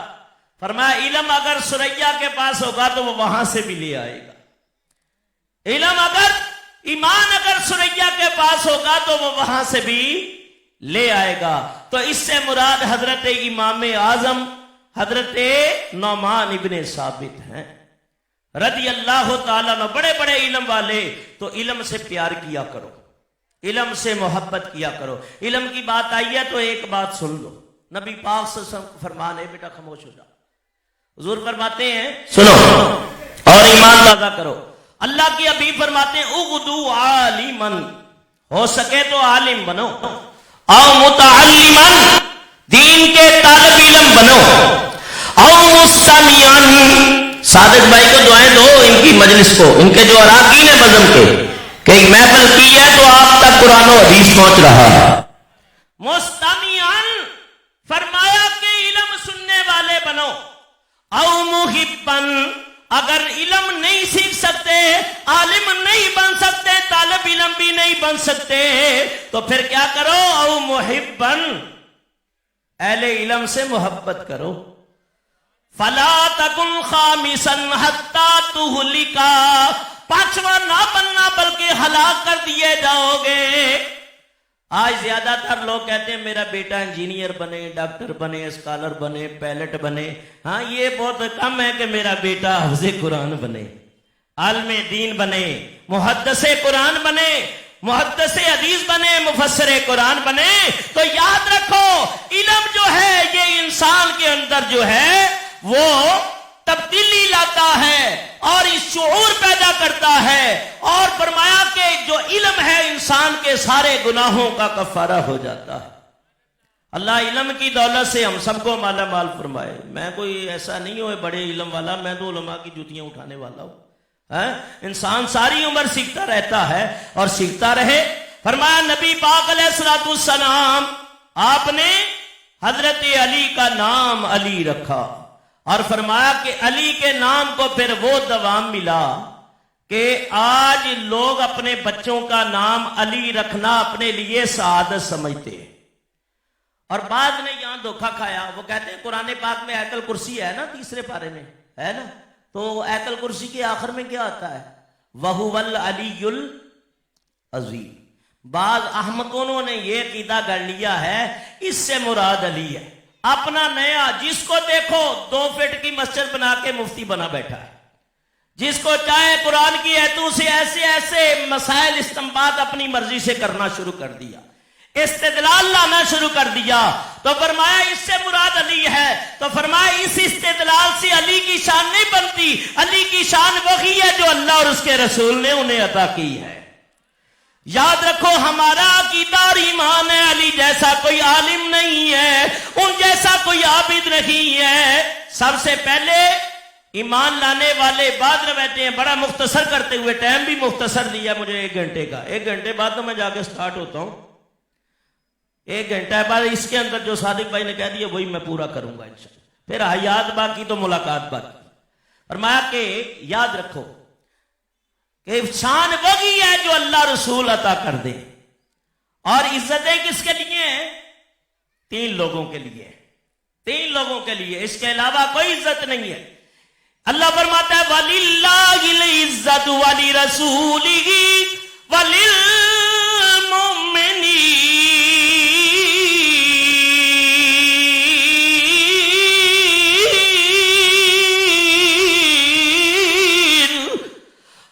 فرمایا علم اگر سریا کے پاس ہوگا تو وہ وہاں سے بھی لے آئے گا، علم اگر، ایمان اگر سریا کے پاس ہوگا تو وہ وہاں سے بھی لے آئے گا۔ تو اس سے مراد حضرت امام اعظم حضرت نعمان ابن ثابت ہیں رضی اللہ تعالیٰ عنہ، بڑے بڑے علم والے۔ تو علم سے پیار کیا کرو، علم سے محبت کیا کرو۔ علم کی بات آئی ہے تو ایک بات سن لو، نبی پاک صلی اللہ علیہ وسلم فرمان ہے، بیٹا خاموش ہو جاؤ، حضور فرماتے ہیں سنو اور ایمان تازہ کرو۔ اللہ کی حبیب فرماتے ہیں اغدو عالمن، ہو سکے تو عالم بنو، او متعلمن، دین کے طالب علم بنو، او مستمعن، صادق بھائی کو دعائیں دو ان کی مجلس کو، ان کے جو اراکین ہیں بزم کے، کہ ایک محفل کی ہے تو آپ تک قرآن و حدیث پہنچ رہا ہے۔ مستمعن فرمایا کہ علم سننے والے بنو، او محبن، اگر علم نہیں سیکھ سکتے، عالم نہیں بن سکتے، طالب علم بھی نہیں بن سکتے، تو پھر کیا کرو، او محبن، اہل علم سے محبت کرو۔ فلا تکن خامسا حتی تہلکا، پانچواں نہ بننا بلکہ ہلاک کر دیے جاؤ گے۔ آج زیادہ تر لوگ کہتے ہیں میرا بیٹا انجینئر بنے، ڈاکٹر بنے، اسکالر بنے، پائلٹ بنے، ہاں یہ بہت کم ہے کہ میرا بیٹا حافظ قرآن بنے، عالم دین بنے، محدث قرآن بنے، محدث حدیث بنے، مفسر قرآن بنے۔ تو یاد رکھو علم جو ہے یہ انسان کے اندر جو ہے وہ تبدیلی لاتا ہے اور اس شعور پیدا کرتا ہے، اور فرمایا کہ جو علم ہے انسان کے سارے گناہوں کا کفارہ ہو جاتا ہے۔ اللہ علم کی دولت سے ہم سب کو مالا مال فرمائے. میں کوئی ایسا نہیں ہوں بڑے علم والا، میں تو علماء کی جوتیاں اٹھانے والا ہوں. انسان ساری عمر سیکھتا رہتا ہے اور سیکھتا رہے. فرمایا نبی پاک علیہ الصلوۃ والسلام آپ نے حضرت علی کا نام علی رکھا اور فرمایا کہ علی کے نام کو پھر وہ دوام ملا کہ آج لوگ اپنے بچوں کا نام علی رکھنا اپنے لیے سعادت سمجھتے ہیں. اور بعد نے یہاں دھوکہ کھایا. وہ کہتے ہیں قرآن پاک میں آیت الکرسی ہے نا، تیسرے پارے میں ہے نا، تو آیت الکرسی کے آخر میں کیا آتا ہے؟ وَهُوَ الْعَلِيُّ الْعَظِيمُ. بعض احمقوں نے یہ عقیدہ گڑھ لیا ہے اس سے مراد علی ہے. اپنا نیا، جس کو دیکھو 2 فٹ کی مسجد بنا کے مفتی بنا بیٹھا ہے، جس کو چاہے قرآن کی آیتوں سے ایسے ایسے مسائل استنباط اپنی مرضی سے کرنا شروع کر دیا، استدلال لانا شروع کر دیا. تو فرمایا اس سے مراد علی ہے. تو فرمایا اس استدلال سے علی کی شان نہیں بنتی. علی کی شان وہی ہے جو اللہ اور اس کے رسول نے انہیں عطا کی ہے. یاد رکھو ہمارا عقیدہ اور ایمان ہے علی جیسا کوئی عالم نہیں ہے، ان جیسا کوئی عابد نہیں ہے. سب سے پہلے ایمان لانے والے بعد روایتیں ہیں. بڑا مختصر کرتے ہوئے، ٹائم بھی مختصر دیا مجھے 1 گھنٹے کا. 1 گھنٹے بعد تو میں جا کے سٹارٹ ہوتا ہوں. 1 گھنٹہ بعد اس کے اندر جو صادق بھائی نے کہہ دیا وہی میں پورا کروں گا انشاءاللہ. پھر حیات باقی تو ملاقات باقی. فرمایا کہ یاد رکھو کہ شان وہی ہے جو اللہ رسول عطا کر دے. اور عزتیں کس کے لیے ہیں؟ 3 لوگوں کے لیے. 3 لوگوں کے لیے، اس کے علاوہ کوئی عزت نہیں ہے. اللہ فرماتا ہے وَلِلَّهِ الْعِزَّةُ وَلِرَسُولِهِ وَلِلْمُؤْمِنِينَ.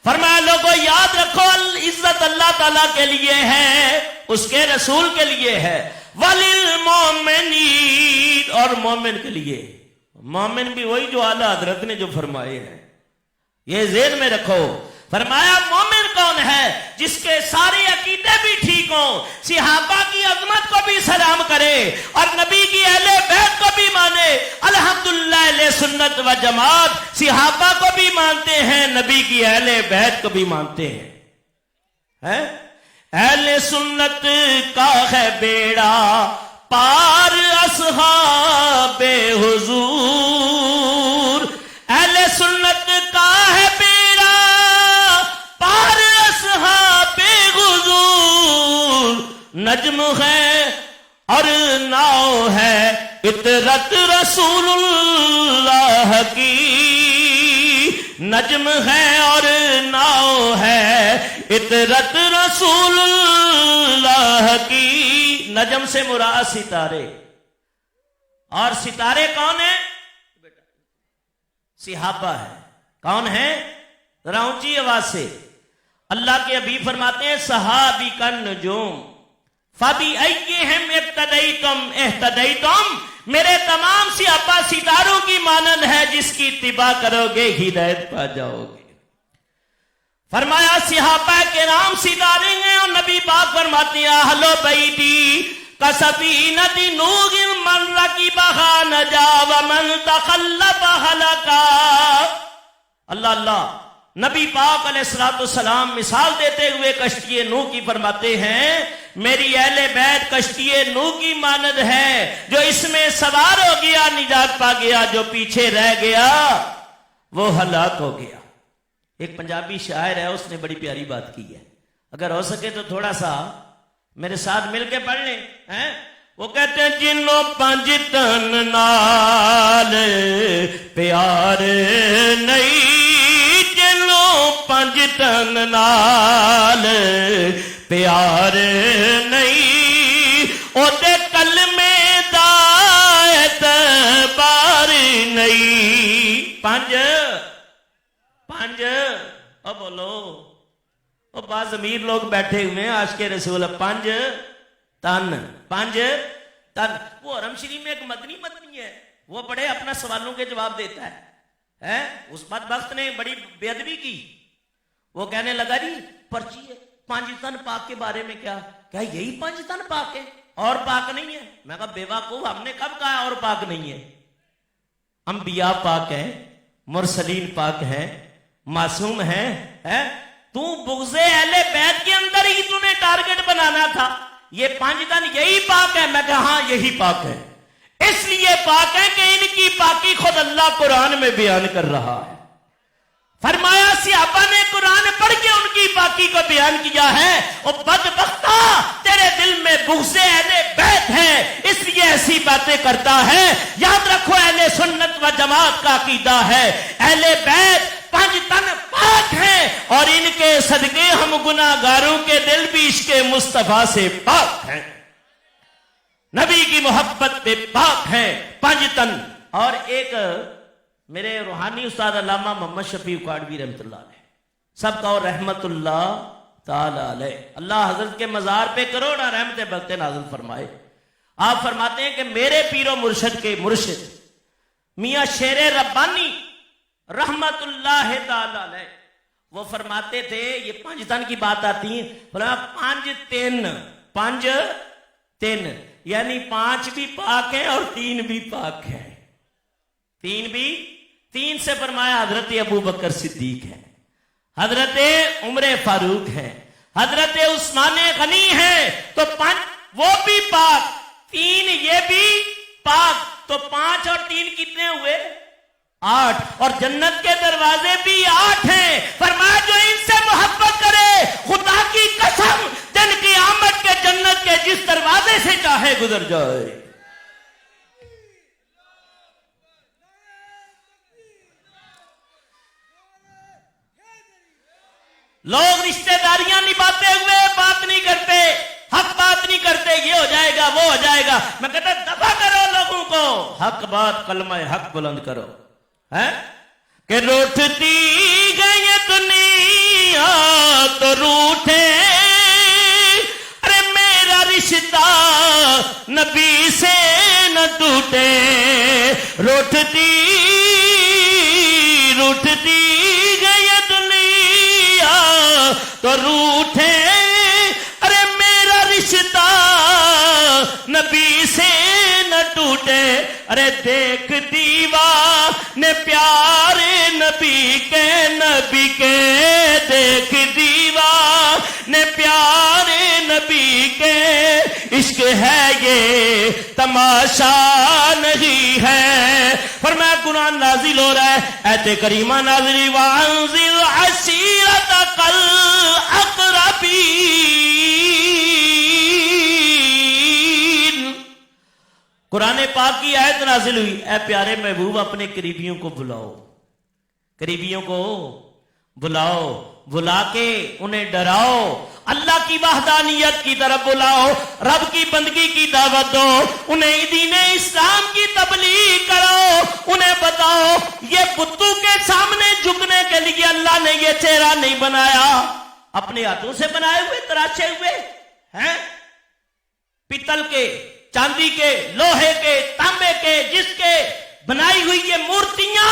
فرمایا لوگوں یاد رکھو عزت اللہ تعالیٰ کے لیے ہے، اس کے رسول کے لیے ہے. وَلِلْمُؤْمِنِينَ، اور مومن کے لیے. مومن بھی وہی جو اعلیٰ حضرت نے جو فرمائے ہیں، یہ ذہن میں رکھو. فرمایا مومن کون ہے؟ جس کے سارے عقیدے بھی ٹھیک ہوں، صحابہ کی عظمت کو بھی سلام کرے اور نبی کی اہل بیت کو بھی مانے. الحمدللہ اہل سنت و جماعت صحابہ کو بھی مانتے ہیں، نبی کی اہل بیت کو بھی مانتے ہیں. اہل سنت کا ہے بیڑا پار اصحاب حضور. اہل سنت کا ہے بیڑا پار اصحاب حضور. نجم ہے اور ناؤ ہے اطرت رسول اللہ کی. نجم ہے اور ناؤ ہے اطرت رسول اللہ کی. نجم سے مراد ستارے. اور ستارے کون ہیں؟ صحابہ ہے. کون ہے؟ ذرا اونچی آواز سے. اللہ کے حبیب فرماتے ہیں صحابی کا نجوم فَبِأَيِّهِمْ اقْتَدَيْتُمْ اهْتَدَيْتُمْ. میرے تمام صحابہ ستاروں کی مانند ہے، جس کی اتباع کرو گے ہدایت پا جاؤ گے. فرمایا صحابہ کرام ستارے ہیں اور نبی پاک فرماتے ہیں اہل بیتی کسفینۃ نوح من رکبھا نجا ومن تخلف ہلکا. اللہ اللہ. نبی پاک علیہ السلام مثال دیتے ہوئے کشتی نوح کی فرماتے ہیں میری اہل بیت کشتی نوح کی مانند ہے، جو اس میں سوار ہو گیا نجات پا گیا، جو پیچھے رہ گیا وہ ہلاک ہو گیا. ایک پنجابی شاعر ہے، اس نے بڑی پیاری بات کی ہے. اگر ہو سکے تو تھوڑا سا میرے ساتھ مل کے پڑھ لیں. وہ کہتے ہیں جنوں 5 تن نال پیار نہیں، جنوں 5 تن نال پیار نہیں، او دے کلمے دا اعتبار نہیں. 5 او بولو. او بعض امیر لوگ بیٹھے ہوئے ہیں عاشق رسول. 5 تن. 5 تن. وہ حرم شریف میں ایک مدنی ہے، وہ بڑے اپنا سوالوں کے جواب دیتا ہے. اس بدبخت نے بڑی بے ادبی کی. وہ کہنے لگا جی پرچی ہے 5 تن پاک کے بارے میں، کیا یہی 5 تن پاک ہے؟ اور پاک نہیں ہے؟ میں کہا بیوقوف، ہم نے کب کہا اور پاک نہیں ہے؟ انبیاء پاک ہیں، مرسلین پاک ہیں، معصوم ہیں۔ تو بغض اہل بیت کے اندر ہی تو نے ٹارگٹ بنانا تھا، یہ 5 دن یہی پاک ہے؟ میں کہا ہاں یہی پاک ہے، اس لیے پاک ہے کہ ان کی پاکی خود اللہ قرآن میں بیان کر رہا ہے۔ فرمایا صحابہ نے قرآن پڑھ کے ان کی پاکی کو بیان کیا ہے، او بدبختہ تیرے دل میں بغض اہل بیت ہے اس لیے ایسی باتیں کرتا ہے۔ یاد رکھو اہل سنت و جماعت کا عقیدہ ہے اہل بیت 5 تن پاک ہیں، اور ان کے صدقے ہم گناہگاروں کے دل بھی عشق مصطفیٰ سے پاک ہیں، نبی کی محبت پہ پاک ہیں 5 تن۔ اور ایک میرے روحانی استاد علامہ محمد شفیع اکاڑوی رحمۃ اللہ علیہ، سب کا اور رحمت اللہ تعالی علیہ، اللہ حضرت کے مزار پہ کروڑا رحمت بخت نازل فرمائے۔ آپ فرماتے ہیں کہ میرے پیر و مرشد کے مرشد میاں شیر ربانی رحمت اللہ تعالی علیہ، وہ فرماتے تھے، یہ 5 تن کی بات آتی ہے، 5 3 یعنی 5 بھی پاک ہیں اور 3 بھی پاک ہیں، 3 سے فرمایا حضرت ابو بکر صدیق ہے، حضرت عمر فاروق ہے، حضرت عثمان غنی ہے، تو 5 وہ بھی پاک، 3 یہ بھی پاک، تو 5 اور 3 کتنے ہوئے؟ 8، اور جنت کے دروازے بھی 8 ہیں۔ فرمایا جو ان سے محبت کرے خدا کی قسم دن کی آمد کے جنت کے جس دروازے سے چاہے گزر جائے۔ لوگ رشتہ داریاں نبھاتے ہوئے بات نہیں کرتے، حق بات نہیں کرتے، یہ ہو جائے گا وہ ہو جائے گا۔ میں کہتا دفع کرو لوگوں کو، حق بات کلمہ حق بلند کرو، ہے کہ روٹھتی گئی دنیا تو روٹھے، ارے میرا رشتہ نبی سے نہ ٹوٹے، روٹھتی گئی دنیا تو روٹھے، ارے میرا رشتہ نبی سے نہ ٹوٹے، ارے دیکھ دیوانے پیارے نبی کے، دیکھ دیوانے پیارے نبی کے، عشق ہے یہ تماشا نہیں ہے۔ فرمایا قرآن نازل ہو رہا ہے، ایت کریمہ نازل، وَأَنذِرْ عَشِيرَتَكَ الْأَقْرَبِينَ، قرآن پاک کی آیت نازل ہوئی، اے پیارے محبوب اپنے قریبیوں کو بلاؤ، قریبیوں کو بلاؤ، بلا کے انہیں ڈراؤ، اللہ کی وحدانیت کی طرف بلاؤ، رب کی بندگی کی دعوت دو، انہیں دین اسلام کی تبلیغ کرو، انہیں بتاؤ یہ بتوں کے سامنے جھکنے کے لیے اللہ نے یہ چہرہ نہیں بنایا، اپنے ہاتھوں سے بنائے ہوئے تراشے ہوئے ہیں، پیتل کے، چاندی کے، لوہے کے، تانبے کے، جس کے بنائی ہوئی یہ مورتیاں،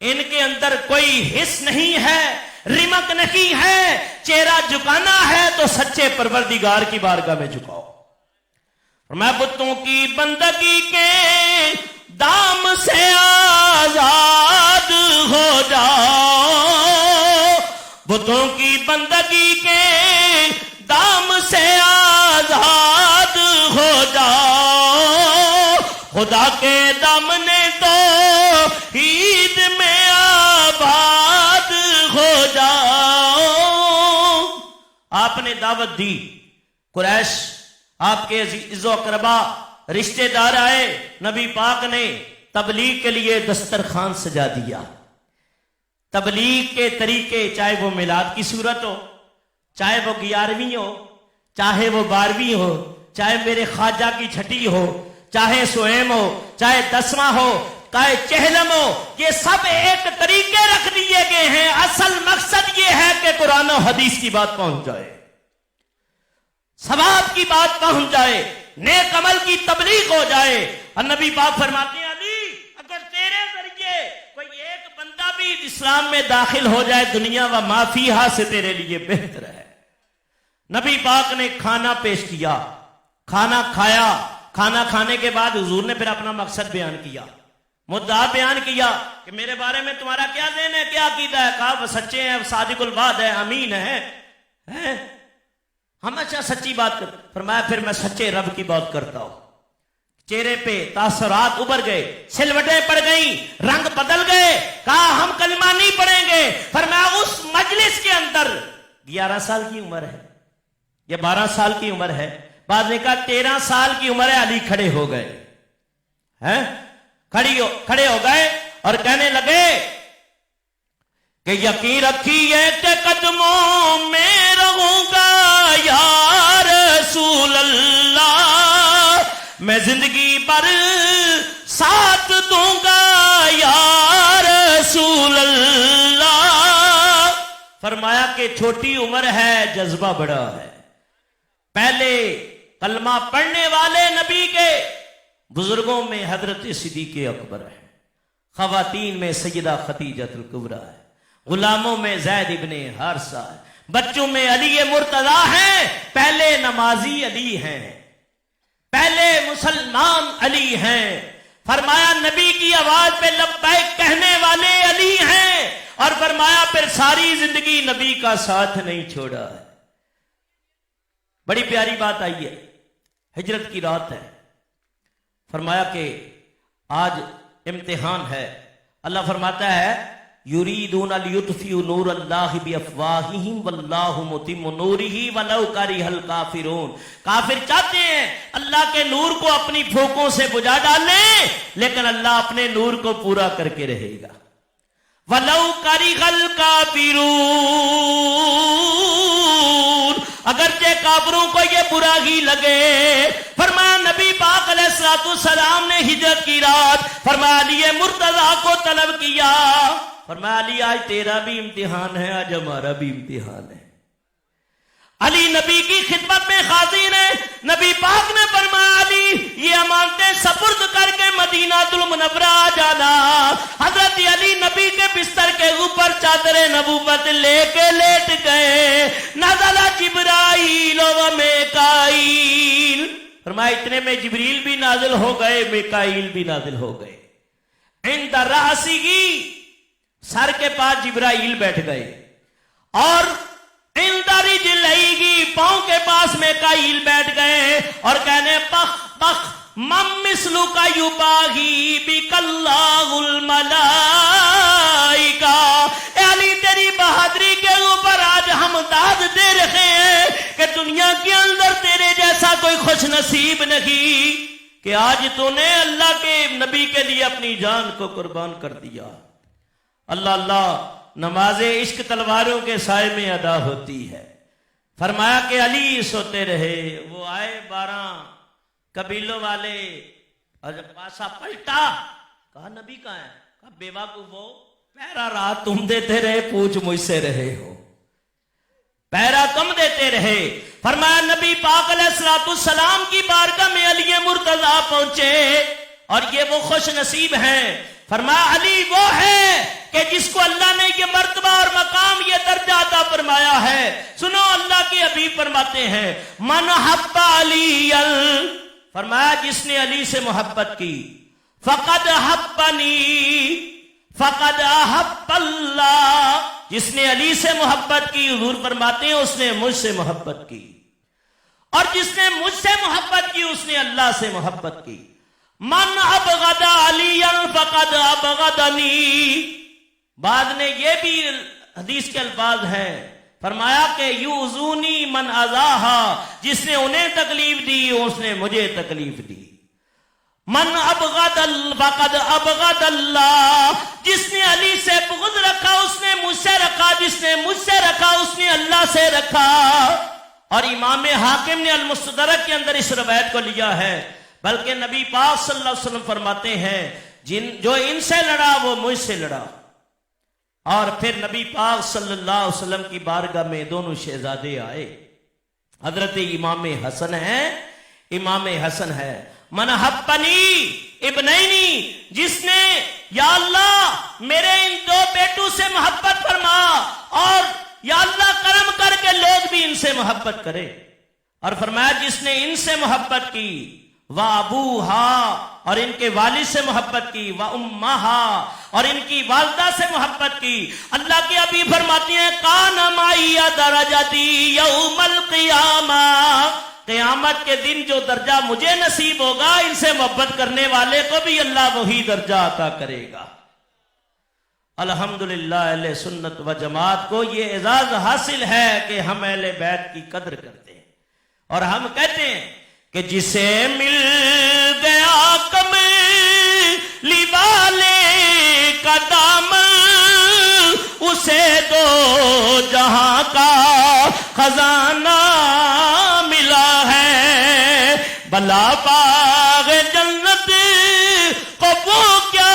ان کے اندر کوئی حس نہیں ہے، رمق نہیں ہے، چہرہ جھکانا ہے تو سچے پروردگار کی بارگاہ میں جھکاؤ۔ میں بتوں کی بندگی کے دام سے آزاد ہو جاؤ، بتوں کی بندگی کے دام سے آزاد ہو جاؤ، خدا کے دامنے تو عید میں آباد ہو جاؤ۔ آپ نے دعوت دی، قریش آپ کے عزیز و اقربا رشتہ دار آئے، نبی پاک نے تبلیغ کے لیے دسترخوان سجا دیا۔ تبلیغ کے طریقے، چاہے وہ میلاد کی صورت ہو، چاہے وہ 11ویں ہو، چاہے وہ 12ویں ہو، چاہے میرے خواجہ کی چھٹی ہو، چاہے سویم ہو، چاہے 10واں ہو، چاہے چہلم ہو، یہ سب ایک طریقے رکھ دیے گئے ہیں۔ اصل مقصد یہ ہے کہ قرآن و حدیث کی بات پہنچ جائے، ثواب کی بات پہنچ جائے، نیک عمل کی تبلیغ ہو جائے۔ اور نبی پاک فرماتے ہیں علی اگر تیرے ذریعے کوئی ایک بندہ بھی اسلام میں داخل ہو جائے دنیا و ما فیہا سے تیرے لیے بہتر ہے۔ نبی پاک نے کھانا پیش کیا، کھانا کھایا، کھانا کھانے کے بعد حضور نے پھر اپنا مقصد بیان کیا، مدعا بیان کیا کہ میرے بارے میں تمہارا کیا ذہن ہے، کیا عقیدہ ہے؟ کہا وہ سچے ہیں، صادق الوعد ہے، امین ہے، ہمیشہ سچی بات کر۔ فرمایا پھر میں سچے رب کی بات کرتا ہوں۔ چہرے پہ تاثرات ابھر گئے، سلوٹیں پڑ گئیں، رنگ بدل گئے۔ کہا ہم کلمہ نہیں پڑھیں گے۔ فرمایا اس مجلس کے اندر 11 سال کی عمر ہے یا 12 سال کی عمر ہے، بعد نے کہا 13 سال کی عمر ہے، علی کھڑے ہو گئے، کھڑے ہو گئے اور کہنے لگے کہ یقین رکھیے کہ قدموں میں رہوں گا یا رسول اللہ، میں زندگی پر ساتھ دوں گا یا رسول اللہ۔ فرمایا کہ چھوٹی عمر ہے، جذبہ بڑا ہے۔ پہلے کلمہ پڑھنے والے نبی کے بزرگوں میں حضرت صدیق اکبر ہے، خواتین میں سیدہ خدیجہ الکبریٰ ہے، غلاموں میں زید ابن حارثہ ہے، بچوں میں علی مرتضیٰ ہیں۔ پہلے نمازی علی ہیں، پہلے مسلمان علی ہیں۔ فرمایا نبی کی آواز پہ لبیک کہنے والے علی ہیں، اور فرمایا پھر ساری زندگی نبی کا ساتھ نہیں چھوڑا ہے۔ بڑی پیاری بات آئی ہے، ہجرت کی رات ہے۔ فرمایا کہ آج امتحان ہے۔ اللہ فرماتا ہے یریدون لیطفئوا نور اللہ بافواہہم واللہ متم نورہ ولو کرہ الکافرون۔ کافر چاہتے ہیں اللہ کے نور کو اپنی پھونکوں سے بجھا ڈالیں، لیکن اللہ اپنے نور کو پورا کر کے رہے گا۔ ولو کرہ الکافرون، اگرچہ کافروں کو یہ برا ہی لگے۔ فرمایا نبی پاک علیہ السلام نے ہجرت کی رات فرمایا علی مرتضیٰ کو طلب کیا۔ فرمایا علی آج تیرا بھی امتحان ہے، آج ہمارا بھی امتحان ہے۔ علی نبی کی خدمت میں حاضر ہے۔ نبی پاک نے فرمایا علی یہ امانتیں سپرد کر کے مدینہ المنورہ آ جانا۔ حضرت علی نبی کے بستر کے اوپر چادر نبوت لے کے لیٹ گئے۔ نزل جبرائیل و میکائیل، فرمایا اتنے میں جبریل بھی نازل ہو گئے، میکائیل بھی نازل ہو گئے۔ عند رأسہ، سر کے پاس جبرائیل بیٹھ گئے، اور عند رجلہ، پاؤں کے پاس میکائیل بیٹھ گئے، اور کہنے پخ پخ من مثلک یباہی بک اللہ الملائکہ۔ اے علی تیری بہادری کے اوپر آج ہم داد دے رہے ہیں کہ دنیا کے اندر تیرے جیسا کوئی خوش نصیب نہیں کہ آج تو نے اللہ کے نبی کے لیے اپنی جان کو قربان کر دیا۔ اللہ اللہ، نماز عشق تلواروں کے سائے میں ادا ہوتی ہے۔ فرمایا کہ علی سوتے رہے، وہ آئے 12 قبیلوں والے، اور جب پاسا پلٹا کہا نبی کہاں ہے؟ کہا بیوقوفو، پہرا رات تم دیتے رہے، پوچھ مجھ سے رہے ہو، پہرا تم دیتے رہے۔ فرمایا نبی پاک علیہ السلام کی بارگاہ میں علی مرتضیٰ پہنچے، اور یہ وہ خوش نصیب ہیں۔ فرمایا علی وہ ہے کہ جس کو اللہ نے یہ مرتبہ اور مقام، یہ درجہ عطا فرمایا ہے۔ سنو اللہ کے حبیب فرماتے ہیں من حب علی، فرمایا جس نے علی سے محبت کی، فقد حبنی فقد احب اللہ، جس نے علی سے محبت کی، حضور فرماتے ہیں اس نے مجھ سے محبت کی، اور جس نے مجھ سے محبت کی اس نے اللہ سے محبت کی۔ من ابغض علی فقد ابغضنی، بعد نے یہ بھی حدیث کے الفاظ ہیں، فرمایا کہ یؤذونی من اذاہا، جس نے انہیں تکلیف دی اس نے مجھے تکلیف دی۔ من ابغض فقد ابغض اللہ، جس نے علی سے بغض رکھا اس نے مجھ سے رکھا، جس نے مجھ سے رکھا اس نے اللہ سے رکھا۔ اور امام حاکم نے المستدرک کے اندر اس روایت کو لیا ہے، بلکہ نبی پاک صلی اللہ علیہ وسلم فرماتے ہیں جو ان سے لڑا وہ مجھ سے لڑا۔ اور پھر نبی پاک صلی اللہ علیہ وسلم کی بارگاہ میں دونوں شہزادے آئے، حضرت امام حسن ہے، امام حسن ہے۔ من حبنی ابنینی، جس نے یا اللہ میرے ان 2 بیٹوں سے محبت فرما، اور یا اللہ کرم کر کے لوگ بھی ان سے محبت کرے۔ اور فرمایا جس نے ان سے محبت کی وَأَبُوهَا اور ان کے والد سے محبت کی وَأُمَّهَا اور ان کی والدہ سے محبت کی، اللہ کے حبیب فرماتی ہیں کَانَ مَعِيَ دَرَجَتِي يَوْمَ الْقِيَامَةِ، قیامت کے دن جو درجہ مجھے نصیب ہوگا ان سے محبت کرنے والے کو بھی اللہ وہی درجہ عطا کرے گا۔ الحمدللہ اہل سنت و جماعت کو یہ اعزاز حاصل ہے کہ ہم اہل بیت کی قدر کرتے ہیں، اور ہم کہتے ہیں کہ جسے مل گیا کملی والے کا دامن اسے دو جہاں کا خزانہ ملا ہے، بلا باغ جنت کو وہ کیا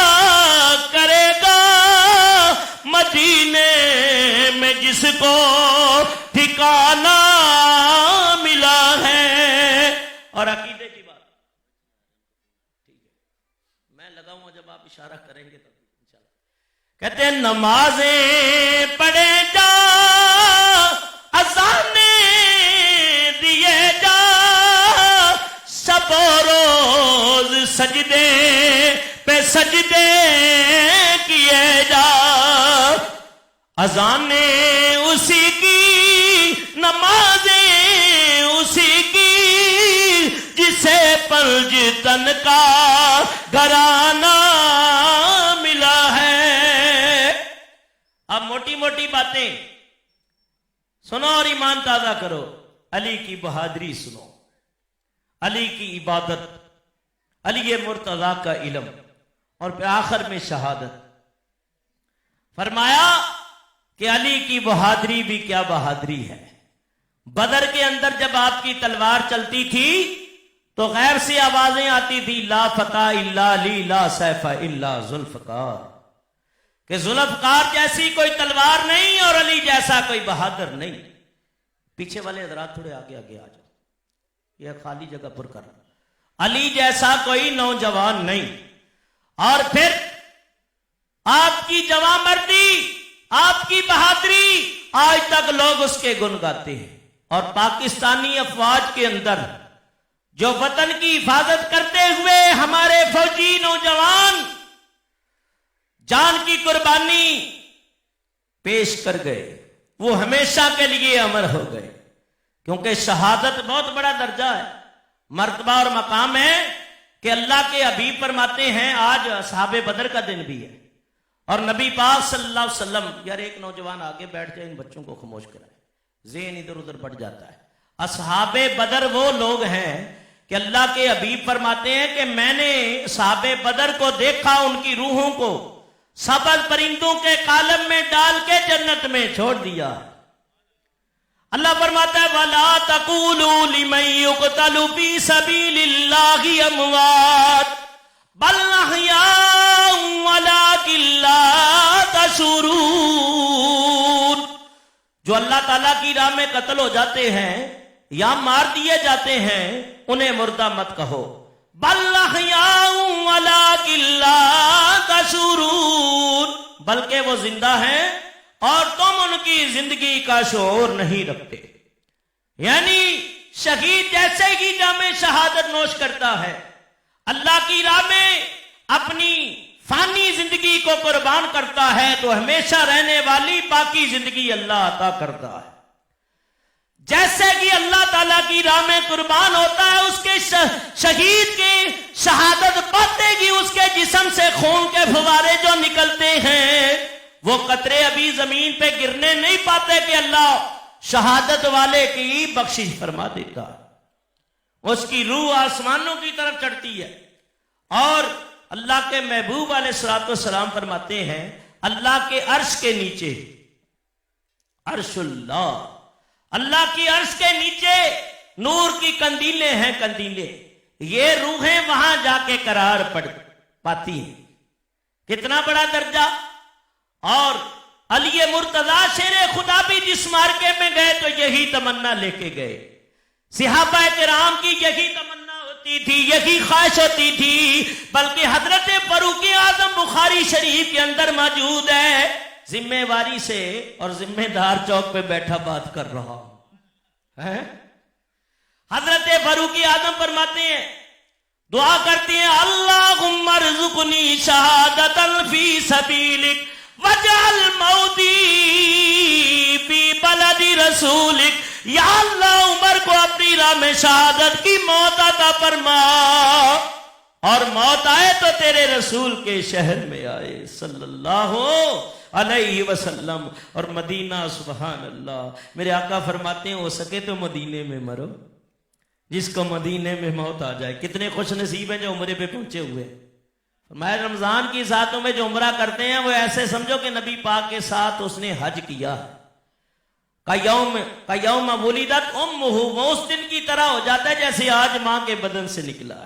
کرے گا مدینے میں جس کو ٹھکانہ ملا ہے۔ اور عقیدے کی بات ٹھیک ہے، میں لگاؤں جب آپ اشارہ کریں گے تب انشاءاللہ۔ کہتے ہیں نمازیں پڑھے جا، اذانیں دیے جا، شب و روز سجدے پہ سجدے کیے جا، اذانیں اسی کی، نمازیں اسی کی، جسے پنج تن کا گھرانہ ملا ہے۔ اب موٹی موٹی باتیں سنو اور ایمان تازہ کرو، علی کی بہادری سنو، علی کی عبادت، علی مرتضیٰ کا علم، اور پھر آخر میں شہادت۔ فرمایا کہ علی کی بہادری بھی کیا بہادری ہے۔ بدر کے اندر جب آپ کی تلوار چلتی تھی تو غیر سے آوازیں آتی تھی لا فتح الا علی لا سیف الا ذوالفقار، کہ ذوالفقار جیسی کوئی تلوار نہیں اور علی جیسا کوئی بہادر نہیں۔ پیچھے والے حضرات تھوڑے آگے آگے آ جاؤ، یہ خالی جگہ پر کر، علی جیسا کوئی نوجوان نہیں۔ اور پھر آپ کی جواں مردی، آپ کی بہادری، آج تک لوگ اس کے گن گاتے ہیں۔ اور پاکستانی افواج کے اندر جو وطن کی حفاظت کرتے ہوئے ہمارے فوجی نوجوان جان کی قربانی پیش کر گئے، وہ ہمیشہ کے لیے امر ہو گئے، کیونکہ شہادت بہت بڑا درجہ ہے، مرتبہ اور مقام ہے کہ اللہ کے حبیب فرماتے ہیں آج اصحاب بدر کا دن بھی ہے، اور نبی پاک صلی اللہ علیہ وسلم، یار ایک نوجوان آگے بیٹھ جائے، ان بچوں کو خاموش کرائے، ذہن ادھر ادھر بڑھ جاتا ہے۔ اصحاب بدر وہ لوگ ہیں کہ اللہ کے حبیب فرماتے ہیں کہ میں نے اصحاب بدر کو دیکھا، ان کی روحوں کو سبز پرندوں کے قالب میں ڈال کے جنت میں چھوڑ دیا۔ اللہ فرماتا ہے وَلَا تَقُولُوا لِمَن يُقْتَلُ فِي سَبِيلِ اللَّهِ أَمْوَاتٌ بَلْ أَحْيَاءٌ وَلَٰكِن لَّا تَشْعُرُونَ، جو اللہ تعالیٰ کی راہ میں قتل ہو جاتے ہیں یا مار دیے جاتے ہیں انہیں مردہ مت کہو، بَلْ أَحْيَاءٌ وَلَٰكِن لَّا تَشْعُرُونَ، بلکہ وہ زندہ ہیں اور تم ان کی زندگی کا شعور نہیں رکھتے۔ یعنی شہید جیسے ہی جام شہادت نوش کرتا ہے، اللہ کی راہ میں اپنی فانی زندگی کو قربان کرتا ہے، تو ہمیشہ رہنے والی باقی زندگی اللہ عطا کرتا ہے۔ جیسے کہ اللہ تعالیٰ کی راہ میں قربان ہوتا ہے، اس کے شہید کی شہادت پاتے ہی اس کے جسم سے خون کے فوارے جو نکلتے ہیں وہ قطرے ابھی زمین پہ گرنے نہیں پاتے کہ اللہ شہادت والے کی بخشش فرما دیتا، اس کی روح آسمانوں کی طرف چڑھتی ہے۔ اور اللہ کے محبوب علیہ الصلوۃ والسلام فرماتے ہیں اللہ کے عرش کے نیچے، عرش اللہ کی عرش کے نیچے نور کی قندیلیں ہیں، قندیلیں، یہ روحیں وہاں جا کے قرار پاتی ہیں۔ کتنا بڑا درجہ! اور علی مرتضیٰ شیر خدا بھی جس مارکے میں گئے تو یہی تمنا لے کے گئے، صحابہ کرام کی یہی تمنا ہوتی تھی، یہی خواہش ہوتی تھی، بلکہ حضرت فاروق اعظم بخاری شریف کے اندر موجود ہے، ذمہ واری سے اور ذمہ دار چوک پہ بیٹھا بات کر رہا ہوں۔ حضرت فاروق اعظم فرماتے ہیں، دعا کرتے ہیں، اللہم ارزقنی شہادتا فی سبیلک وجعل موتی فی بلد رسولک، یا اللہ عمر کو اپنی راہ میں شہادت کی موت عطا فرما، اور موت آئے تو تیرے رسول کے شہر میں آئے صلی اللہ علیہ وسلم۔ اور مدینہ، سبحان اللہ، میرے آقا فرماتے ہیں ہو سکے تو مدینے میں مرو، جس کو مدینے میں موت آ جائے۔ کتنے خوش نصیب ہیں جو عمرے پہ پہنچے ہوئے۔ میں رمضان کی ساتوں میں جو عمرہ کرتے ہیں وہ ایسے سمجھو کہ نبی پاک کے ساتھ اس نے حج کیا ہے۔ قیوم ولدت امہ، وہ اس دن کی طرح ہو جاتا ہے جیسے آج ماں کے بدن سے نکلا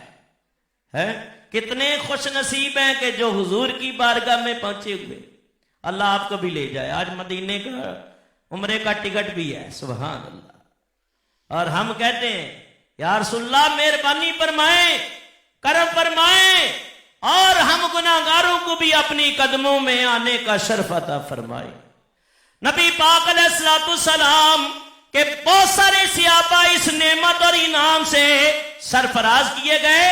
ہے۔ کتنے خوش نصیب ہیں کہ جو حضور کی بارگاہ میں پہنچے ہوئے۔ اللہ آپ کو بھی لے جائے، آج مدینے کا عمرے کا ٹکٹ بھی ہے، سبحان اللہ۔ اور ہم کہتے ہیں یا رسول اللہ مہربانی فرمائیں، کرم فرمائیں، اور ہم گناہگاروں کو بھی اپنی قدموں میں آنے کا شرف عطا فرمائیں۔ نبی پاک علیہ السلام کے بہت سارے صحابہ اس نعمت اور انعام سے سرفراز کیے گئے۔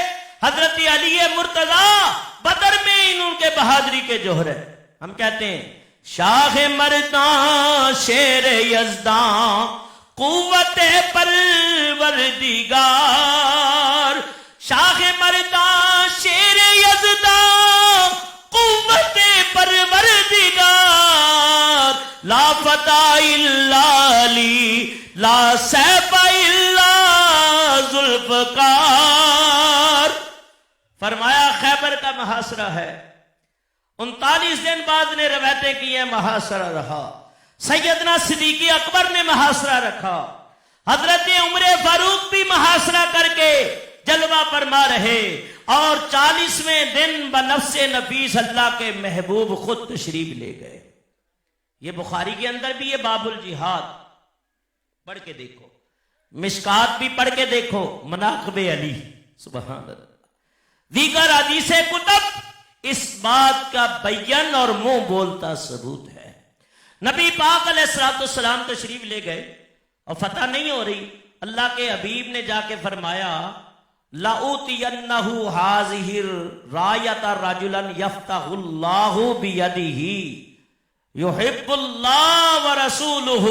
حضرت علی مرتضیٰ بدر میں ان کے بہادری کے جوہر ہے۔ ہم کہتے ہیں شاہ مرداں شیر یزداں قوت پروردگار، شاہ مرداں شیر یزداں قوت پروردگار، لا فتح الا علی لا سیف الا ذوالفقار۔ فرمایا خیبر کا محاصرہ ہے، 39 دن بعد نے روایتیں کی ہیں محاصرہ رہا۔ سیدنا صدیق اکبر نے محاصرہ رکھا، حضرت عمر فاروق بھی محاصرہ کر کے جلوہ فرما رہے، اور 40ویں دن بنفس نفیس اللہ کے محبوب خود تشریف لے گئے۔ یہ بخاری کے اندر بھی یہ باب الجہاد پڑھ کے دیکھو، مشکات بھی پڑھ کے دیکھو، مناقب علی، سبحان اللہ۔ دیگر حدیث کتب اس بات کا بیان اور منہ بولتا ثبوت ہے۔ نبی پاک علیہ السلام تشریف لے گئے اور فتح نہیں ہو رہی، اللہ کے حبیب نے جا کے فرمایا لَأُوتِيَنَّهُ هَٰذِهِ الرَّایَةَ رَجُلًا يَفْتَحُ اللَّهُ بِيَدِهِ يُحِبُّ اللَّهَ وَرَسُولُهُ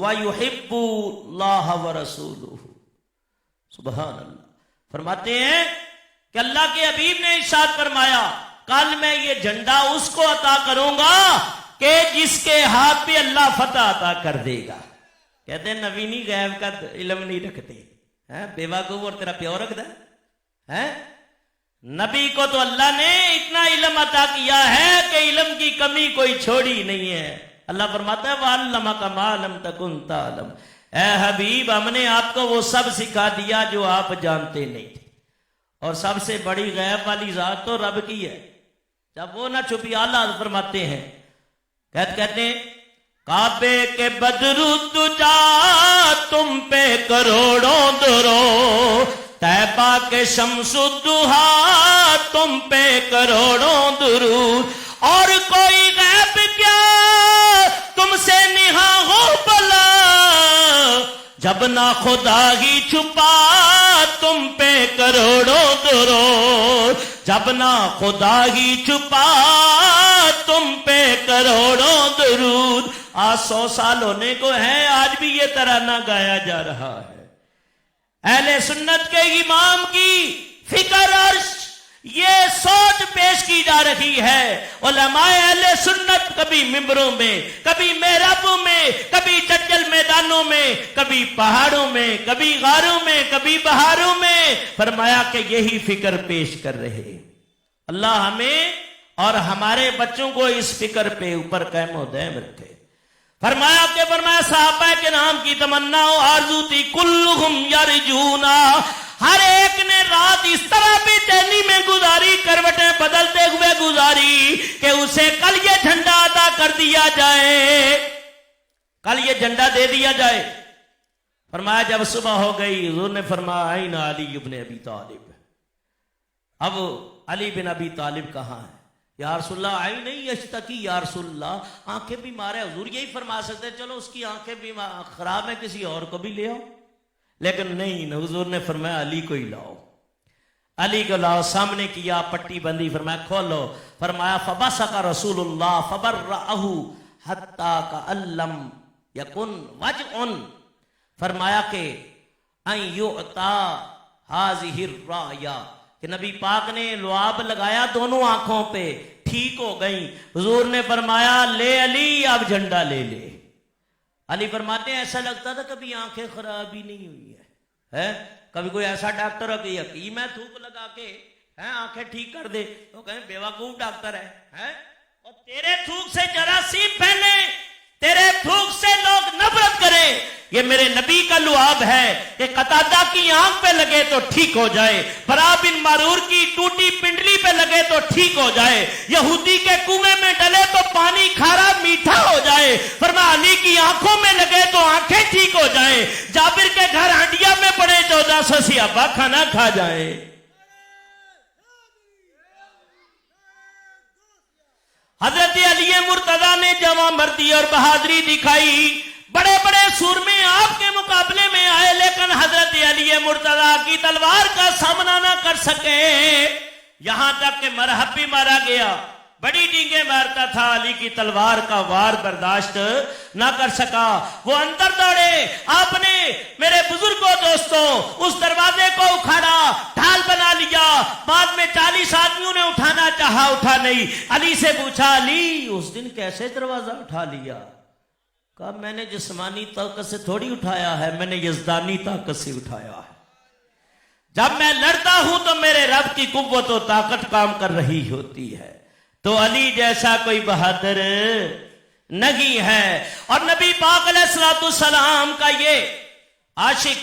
وَيُحِبُّ اللَّهَ وَرَسُولُهُ۔ سبحان اللہ۔ فرماتے ہیں کہ اللہ کے حبیب نے ارشاد فرمایا کل میں یہ جھنڈا اس کو عطا کروں گا کہ جس کے ہاتھ پہ اللہ فتح عطا کر دے گا۔ کہتے ہیں نبی نہیں غیب کا علم نہیں رکھتے، بے وقوف اور تیرا پیو رکھتا ہے۔ نبی کو تو اللہ نے اتنا علم عطا کیا ہے کہ علم کی کمی کوئی چھوڑی نہیں ہے۔ اللہ فرماتا ہے وَعَلَّمَكَ مَا لَمْ تَكُنْ تَعْلَمْ، اے حبیب ہم نے آپ کو وہ سب سکھا دیا جو آپ جانتے نہیں تھے۔ اور سب سے بڑی غیب والی ذات تو رب کی ہے، جب وہ نہ چھپی۔ اللہ فرماتے ہیں کہتے ہیں کعبے کے بدرو تجا تم پہ کروڑوں درو، طیبہ کے شمس الضحا تم پہ کروڑوں درود، اور کوئی غیب کیا تم سے نہاں ہو بلا، جب نہ خدا ہی چھپا تم پہ کروڑوں درود، جب نہ خدا ہی چھپا تم پہ کروڑوں درود۔ آج 100 سال ہونے کو ہے، آج بھی یہ ترانہ گایا جا رہا ہے۔ اہل سنت کے امام کی فکر اور یہ سوچ پیش کی جا رہی ہے۔ علماء اہل سنت کبھی ممبروں میں، کبھی محرابوں میں، کبھی چچل میدانوں میں، کبھی پہاڑوں میں، کبھی غاروں میں، کبھی بہاروں میں، فرمایا کہ یہی فکر پیش کر رہے۔ اللہ ہمیں اور ہمارے بچوں کو اس فکر پہ اوپر قائم و دائم رکھے۔ فرمایا صحابہ کے نام کی تمنا و آرزو تھی کلہم یرجونا، ہر ایک نے رات اس طرح بے چینی میں گزاری، کروٹیں بدلتے ہوئے گزاری کہ اسے کل یہ جھنڈا عطا کر دیا جائے، کل یہ جھنڈا دے دیا جائے۔ فرمایا جب صبح ہو گئی حضور نے فرمایا این علی ابن ابی طالب، اب علی بن ابی طالب کہاں ہے؟ یا رسول اللہ آئی نہیں یشتکی، یا رسول اللہ آنکھیں بیمار ہے۔ حضور یہی فرما سکتے چلو اس کی آنکھیں بھی خراب ہے کسی اور کو بھی لے آؤ، لیکن نہیں، حضور نے فرمایا علی کو ہی لاؤ، علی کو لاؤ، سامنے کیا، پٹی بندی، فرمایا کھولو، فرمایا فبصق رسول اللہ فبرأہ حتی کألم یکن وجع، فرمایا کہ ان یعطا ہذہ الرایا، کہ نبی پاک نے لعاب لگایا دونوں آنکھوں پہ، ٹھیک ہو گئی۔ حضور نے فرمایا لے علی، اب جھنڈا لے لے۔ علی فرماتے ہیں ایسا لگتا تھا کبھی آنکھیں خراب ہی نہیں ہوئی ہے، کبھی کوئی ایسا ڈاکٹر ہے کہ حکیم ہے تھوک لگا کے آنکھیں ٹھیک کر دے، تو کہیں بیوقوف ڈاکٹر ہے، اور تیرے تھوک سے جراثیم پھیلے، تیرے تھوک سے لوگ نفرت کریں، یہ میرے نبی کا لعاب ہے کہ قتادہ کی آنکھ پہ لگے تو ٹھیک ہو جائے، برا بن معرور کی ٹوٹی پنڈلی پہ لگے تو ٹھیک ہو جائے، یہودی کے کنویں میں ڈلے تو پانی کھارا میٹھا ہو جائے، فرمایا علی کی آنکھوں میں لگے تو آنکھیں ٹھیک ہو جائیں، جابر کے گھر ہنڈیا میں پڑے 1400 صحابہ کھانا کھا جائیں۔ حضرت علی مرتضیٰ نے جواں مردی اور بہادری دکھائی، بڑے بڑے سورمے آپ کے مقابلے میں آئے، لیکن حضرت علی مرتضیٰ کی تلوار کا سامنا نہ کر سکے، یہاں تک کہ مرحب بھی مارا گیا، بڑی ڈینگیں مارتا تھا، علی کی تلوار کا وار برداشت نہ کر سکا، وہ اندر دوڑے، آپ نے میرے بزرگوں دوستوں اس دروازے کو اکھاڑا، ڈھال بنا لیا، بعد میں 40 آدمیوں نے اٹھانا چاہا، اٹھا نہیں، علی سے پوچھا علی اس دن کیسے دروازہ اٹھا لیا؟ کہا میں نے جسمانی طاقت سے تھوڑی اٹھایا ہے، میں نے یزدانی طاقت سے اٹھایا ہے، جب میں لڑتا ہوں تو میرے رب کی قوت و طاقت کام کر رہی ہوتی ہے۔ تو علی جیسا کوئی بہادر نہیں ہے، اور نبی پاک علیہ السلام کا یہ عاشق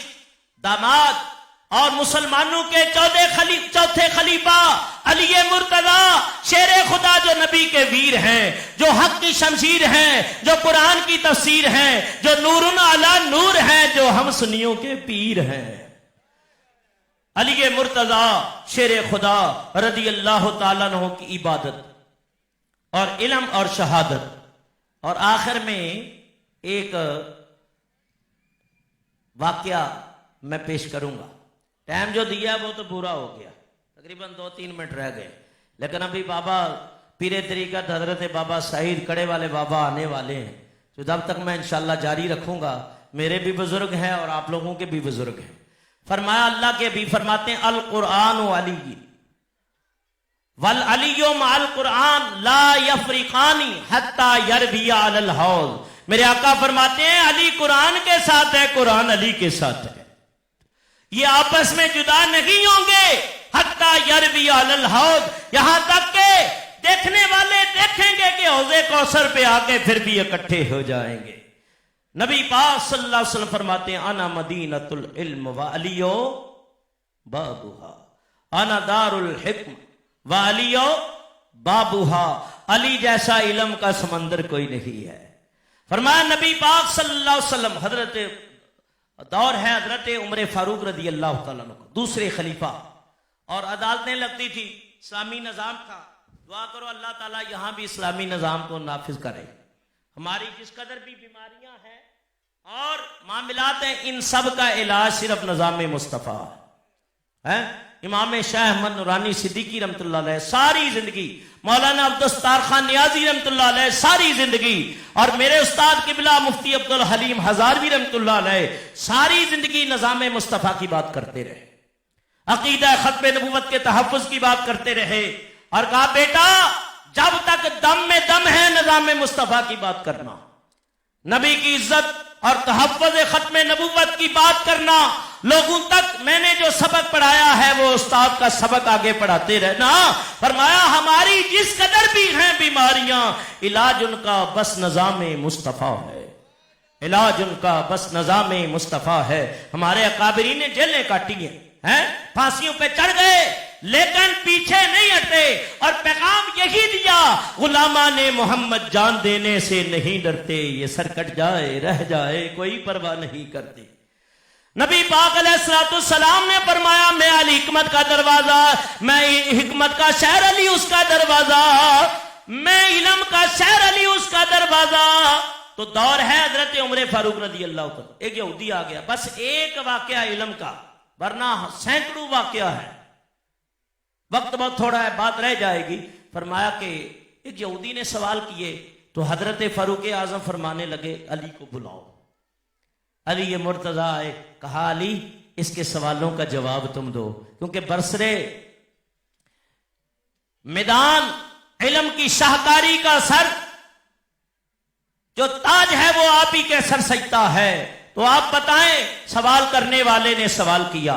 داماد اور مسلمانوں کے چوتھے خلیفہ علی مرتضیٰ شیر خدا، جو نبی کے ویر ہیں، جو حق کی شمشیر ہیں، جو قرآن کی تفسیر ہیں، جو نور علی نور ہیں، جو ہم سنیوں کے پیر ہیں، علی مرتضیٰ شیر خدا رضی اللہ تعالیٰ عنہ کی عبادت اور علم اور شہادت، اور آخر میں ایک واقعہ میں پیش کروں گا، ٹائم جو دیا وہ تو پورا ہو گیا، تقریباً 2-3 منٹ رہ گئے، لیکن ابھی بابا پیر طریقت حضرت بابا سعید کڑے والے بابا آنے والے ہیں، جو جب تک میں انشاءاللہ جاری رکھوں گا، میرے بھی بزرگ ہیں اور آپ لوگوں کے بھی بزرگ ہیں، فرمایا اللہ کے بھی فرماتے ہیں القرآن علی والعلی مع القرآن لا یفرقانی حتی یربی علی الحوض، میرے آقا فرماتے ہیں علی قرآن کے ساتھ ہے، قرآن علی کے ساتھ ہے، یہ آپس میں جدا نہیں ہوں گے، حتی یربی علی الحوض، یہاں تک کہ دیکھنے والے دیکھیں گے کہ حوض کوثر پہ آ کے پھر بھی اکٹھے ہو جائیں گے۔ نبی پاک صلی اللہ علیہ وسلم فرماتے ہیں انا مدینۃ العلم وعلی بابھا، انا دار الحکم وعلی بابھا، علی جیسا علم کا سمندر کوئی نہیں ہے۔ فرمایا نبی پاک صلی اللہ علیہ وسلم، حضرت دور ہے حضرت عمر فاروق رضی اللہ تعالیٰ عنہ، دوسرے خلیفہ، اور عدالتیں لگتی تھی، اسلامی نظام تھا، دعا کرو اللہ تعالیٰ یہاں بھی اسلامی نظام کو نافذ کرے۔ ہماری جس قدر بھی بیماریاں ہیں اور معاملات ہیں، ان سب کا علاج صرف نظام مصطفیٰ ہے۔ امام شاہ احمد نورانی صدیقی رحمت اللہ علیہ ساری زندگی، مولانا عبدالستار خان نیازی رحمت اللہ علیہ ساری زندگی، اور میرے استاد قبلہ مفتی عبدالحلیم ہزاروی رحمت اللہ علیہ ساری زندگی نظام مصطفیٰ کی بات کرتے رہے، عقیدہ ختم نبوت کے تحفظ کی بات کرتے رہے، اور کہا بیٹا جب تک دم میں دم ہے نظام مصطفیٰ کی بات کرنا، نبی کی عزت اور تحفظ ختم نبوت کی بات کرنا، لوگوں تک میں نے جو سبق پڑھایا ہے وہ استاد کا سبق آگے پڑھاتے رہنا۔ فرمایا ہماری جس قدر بھی ہیں بیماریاں، علاج ان کا بس نظام مصطفیٰ ہے، علاج ان کا بس نظام مصطفیٰ ہے۔ ہمارے اکابرین نے جیلیں کاٹی ہیں، پھانسیوں پہ چڑھ گئے، لیکن پیچھے نہیں ہٹے، اور پیغام یہی دیا غلامان محمد جان دینے سے نہیں ڈرتے، یہ سر کٹ جائے رہ جائے کوئی پرواہ نہیں کرتے۔ نبی پاک علیہ السلام نے فرمایا میں علی حکمت کا دروازہ، میں حکمت کا شہر علی اس کا دروازہ، میں علم کا شہر علی اس کا دروازہ، تو دور ہے حضرت عمر فاروق رضی اللہ عنہ. ایک یہودی آ گیا, بس ایک واقعہ علم کا, ورنہ سینکڑوں واقعہ ہے, وقت بہت تھوڑا ہے, بات رہ جائے گی. فرمایا کہ ایک یہودی نے سوال کیے تو حضرت فاروق اعظم فرمانے لگے علی کو بلاؤ. علی مرتضی آئے, کہا علی اس کے سوالوں کا جواب تم دو, کیونکہ برسرے میدان علم کی شاہکاری کا سر جو تاج ہے وہ آپ ہی کے سر سجتا ہے. تو آپ بتائیں, سوال کرنے والے نے سوال کیا.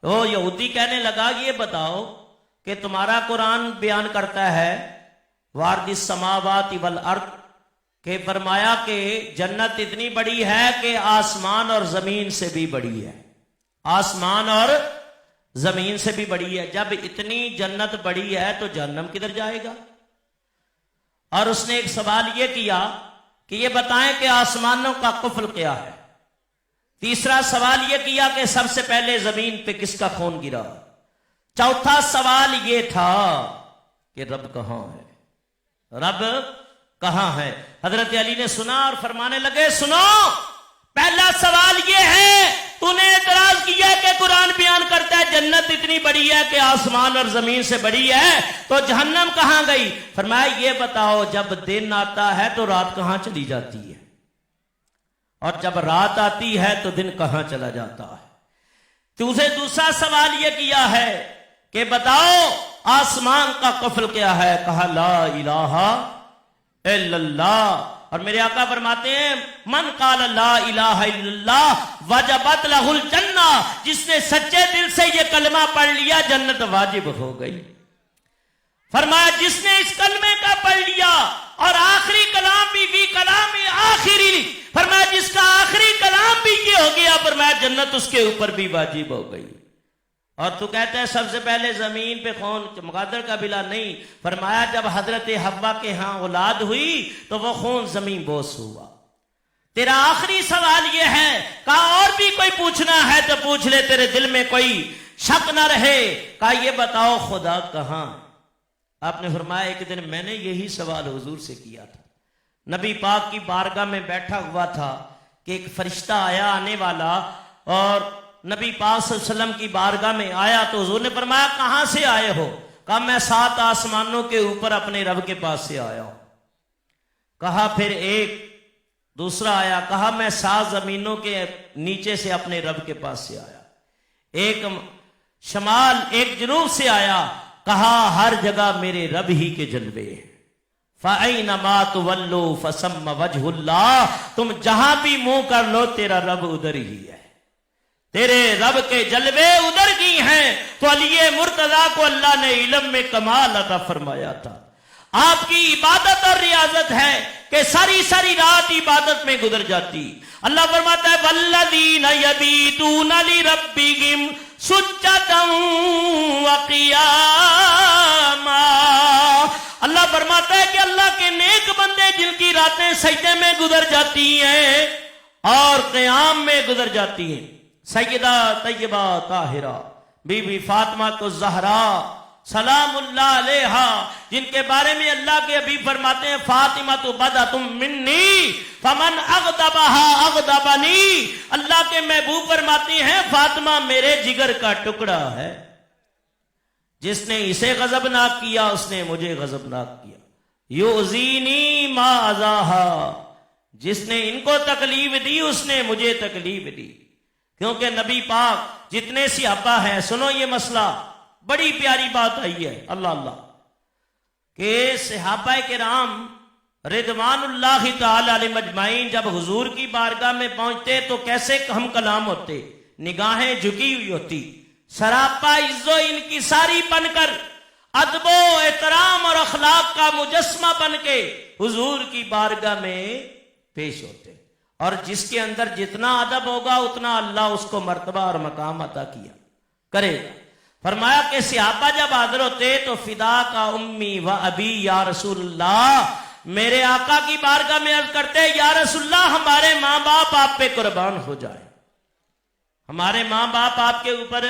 تو یہودی کہنے لگا یہ بتاؤ کہ تمہارا قرآن بیان کرتا ہے وارد السماوات والارض, کہ فرمایا کہ جنت اتنی بڑی ہے کہ آسمان اور زمین سے بھی بڑی ہے, آسمان اور زمین سے بھی بڑی ہے. جب اتنی جنت بڑی ہے تو جہنم کدھر جائے گا؟ اور اس نے ایک سوال یہ کیا کہ یہ بتائیں کہ آسمانوں کا قفل کیا ہے. تیسرا سوال یہ کیا کہ سب سے پہلے زمین پہ کس کا خون گرا. چوتھا سوال یہ تھا کہ رب کہاں ہے, رب کہاں ہے. حضرت علی نے سنا اور فرمانے لگے سنو, پہلا سوال یہ ہے تو نے اعتراض کیا کہ قرآن بیان کرتا ہے جنت اتنی بڑی ہے کہ آسمان اور زمین سے بڑی ہے, تو جہنم کہاں گئی؟ فرمایا یہ بتاؤ جب دن آتا ہے تو رات کہاں چلی جاتی ہے, اور جب رات آتی ہے تو دن کہاں چلا جاتا ہے. تجھے دوسرا سوال یہ کیا ہے کہ بتاؤ آسمان کا قفل کیا ہے. کہا لا الہ الا اللہ. اور میرے آقا فرماتے ہیں من قال لا الہ الا اللہ وجبت لہ الجنہ, جس نے سچے دل سے یہ کلمہ پڑھ لیا جنت واجب ہو گئی. فرمایا جس نے اس کلمے کا پڑھ لیا اور آخری کلام بھی کلام آخری, فرمایا جس کا آخری کلام بھی یہ ہو گیا, فرمایا جنت اس کے اوپر بھی واجب ہو گئی. اور تو کہتا ہے سب سے پہلے زمین پہ خون, مقادر کا بلا نہیں. فرمایا جب حضرت حوا کے ہاں اولاد ہوئی تو وہ خون زمین بوس ہوا. تیرا آخری سوال یہ ہے, کہا اور بھی کوئی پوچھنا ہے تو پوچھ لے, تیرے دل میں کوئی شک نہ رہے. کہا یہ بتاؤ خدا کہاں؟ آپ نے فرمایا ایک دن میں نے یہی سوال حضور سے کیا تھا. نبی پاک کی بارگاہ میں بیٹھا ہوا تھا کہ ایک فرشتہ آیا آنے والا, اور نبی پاک صلی اللہ علیہ وسلم کی بارگاہ میں آیا تو حضور نے فرمایا کہاں سے آئے ہو؟ کہا میں 7 آسمانوں کے اوپر اپنے رب کے پاس سے آیا ہوں. کہا پھر ایک دوسرا آیا, کہا میں 7 زمینوں کے نیچے سے اپنے رب کے پاس سے آیا. ایک شمال ایک جنوب سے آیا, کہا ہر جگہ میرے رب ہی کے جلوے ہیں. فَأَيْنَمَا تُوَلُّوا فَثَمَّ وَجْهُ اللَّهِ, تم جہاں بھی منہ کر لو تیرا رب ادھر ہی ہے, تیرے رب کے جلوے ادھر کی ہیں. تو علی مرتضیٰ کو اللہ نے علم میں کمال عطا فرمایا تھا. آپ کی عبادت اور ریاضت ہے کہ ساری ساری رات عبادت میں گزر جاتی. اللہ فرماتا ہے وَالَّذِينَ يَبِيتُونَ لِرَبِّهِمْ سُجَّدًا وَقِيَامًا. اللہ فرماتا ہے کہ اللہ کے نیک بندے جن کی راتیں سجدے میں گزر جاتی ہیں اور قیام میں گزر جاتی ہیں. سیدہ طیبہ طاہرہ بی بی فاطمہ الزہرا سلام اللہ علیہا, جن کے بارے میں اللہ کے حبیب فرماتے ہیں فاطمہ تو بدعۃ منی فمن اغضبها اغضبنی. اللہ کے محبوب فرماتے ہیں فاطمہ میرے جگر کا ٹکڑا ہے, جس نے اسے غضبناک کیا اس نے مجھے غضبناک کیا. یؤذینی ما اذاہا, جس نے ان کو تکلیف دی اس نے مجھے تکلیف دی. کیونکہ نبی پاک جتنے صحابہ ہیں, سنو یہ مسئلہ بڑی پیاری بات آئی ہے اللہ اللہ, کہ صحابہ کرام رضوان اللہ تعالی علیہ مجمعین جب حضور کی بارگاہ میں پہنچتے تو کیسے ہم کلام ہوتے, نگاہیں جھکی ہوئی ہوتی, سراپا عز و انکساری بن کر ادب و احترام اور اخلاق کا مجسمہ بن کے حضور کی بارگاہ میں پیش ہوتے. اور جس کے اندر جتنا ادب ہوگا اتنا اللہ اس کو مرتبہ اور مقام عطا کیا کرے گا. فرمایا کہ صحابہ جب حاضر ہوتے تو فدا کا امی و ابی یا رسول اللہ, میرے آقا کی بارگاہ میں عرض کرتے یا رسول اللہ ہمارے ماں باپ آپ پہ قربان ہو جائے, ہمارے ماں باپ آپ کے اوپر.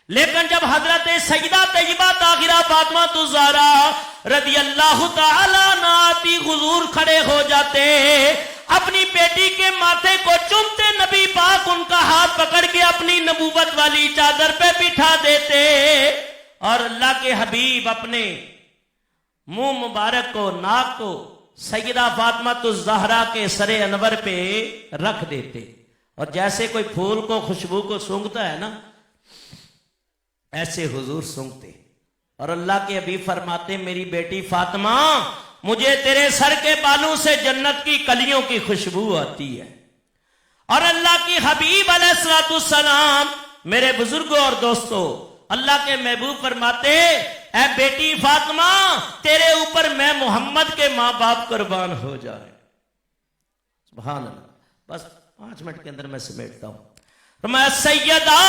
لیکن جب حضرت سیدہ طیبہ طاہرہ فاطمہ الزہرا رضی اللہ تعالیٰ عنہا حضور کھڑے ہو جاتے, اپنی بیٹی کے ماتھے کو چومتے نبی پاک ان کا ہاتھ پکڑ کے اپنی نبوت والی چادر پہ بٹھا دیتے اور اللہ کے حبیب اپنے منہ مبارک کو ناک کو سیدہ فاطمہ الزہرا کے سر انور پہ رکھ دیتے اور جیسے کوئی پھول کو خوشبو کو سونگھتا ہے نا ایسے حضور سونگھتے اور اللہ کے حبیب فرماتے میری بیٹی فاطمہ مجھے تیرے سر کے بالوں سے جنت کی کلیوں کی خوشبو آتی ہے۔ اور اللہ کی حبیب علیہ الصلوۃ والسلام میرے بزرگوں اور دوستوں اللہ کے محبوب فرماتے اے بیٹی فاطمہ تیرے اوپر میں محمد کے ماں باپ قربان ہو جائے۔ سبحان اللہ۔ بس 5 منٹ کے اندر میں سمیٹتا ہوں۔ فرمایا سیدہ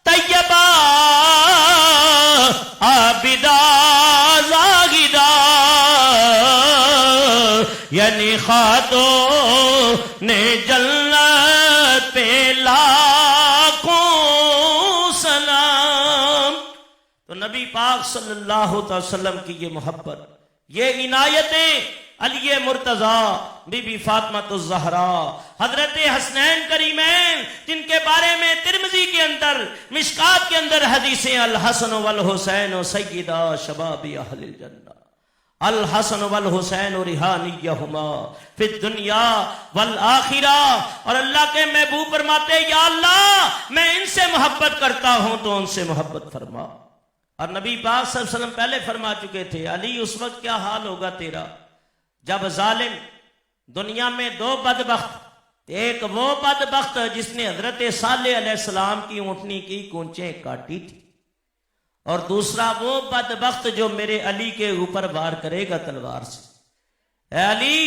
طیبہ عابدہ زاہدہ یعنی خاتون جنت پہ لاکھوں سلام۔ تو نبی پاک صلی اللہ علیہ وسلم کی یہ محبت، یہ عنایتیں علی مرتضیٰ، بی بی فاطمہ الزہرا، حضرت حسنین کریمین جن کے بارے میں ترمذی کے اندر مشکات کے اندر حدیثیں الحسن والحسین سیدہ شباب اہل الجنہ، الحسن والحسین ریحانیہما فی الدنیا والآخرہ۔ اور اللہ کے محبوب فرماتے یا اللہ میں ان سے محبت کرتا ہوں تو ان سے محبت فرما۔ اور نبی پاک صلی اللہ علیہ وسلم پہلے فرما چکے تھے علی اس وقت کیا حال ہوگا تیرا جب ظالم دنیا میں 2 بدبخت، ایک وہ بدبخت جس نے حضرت صالح علیہ السلام کی اونٹنی کی کونچیں کاٹی تھی اور دوسرا وہ بدبخت جو میرے علی کے اوپر وار کرے گا تلوار سے۔ اے علی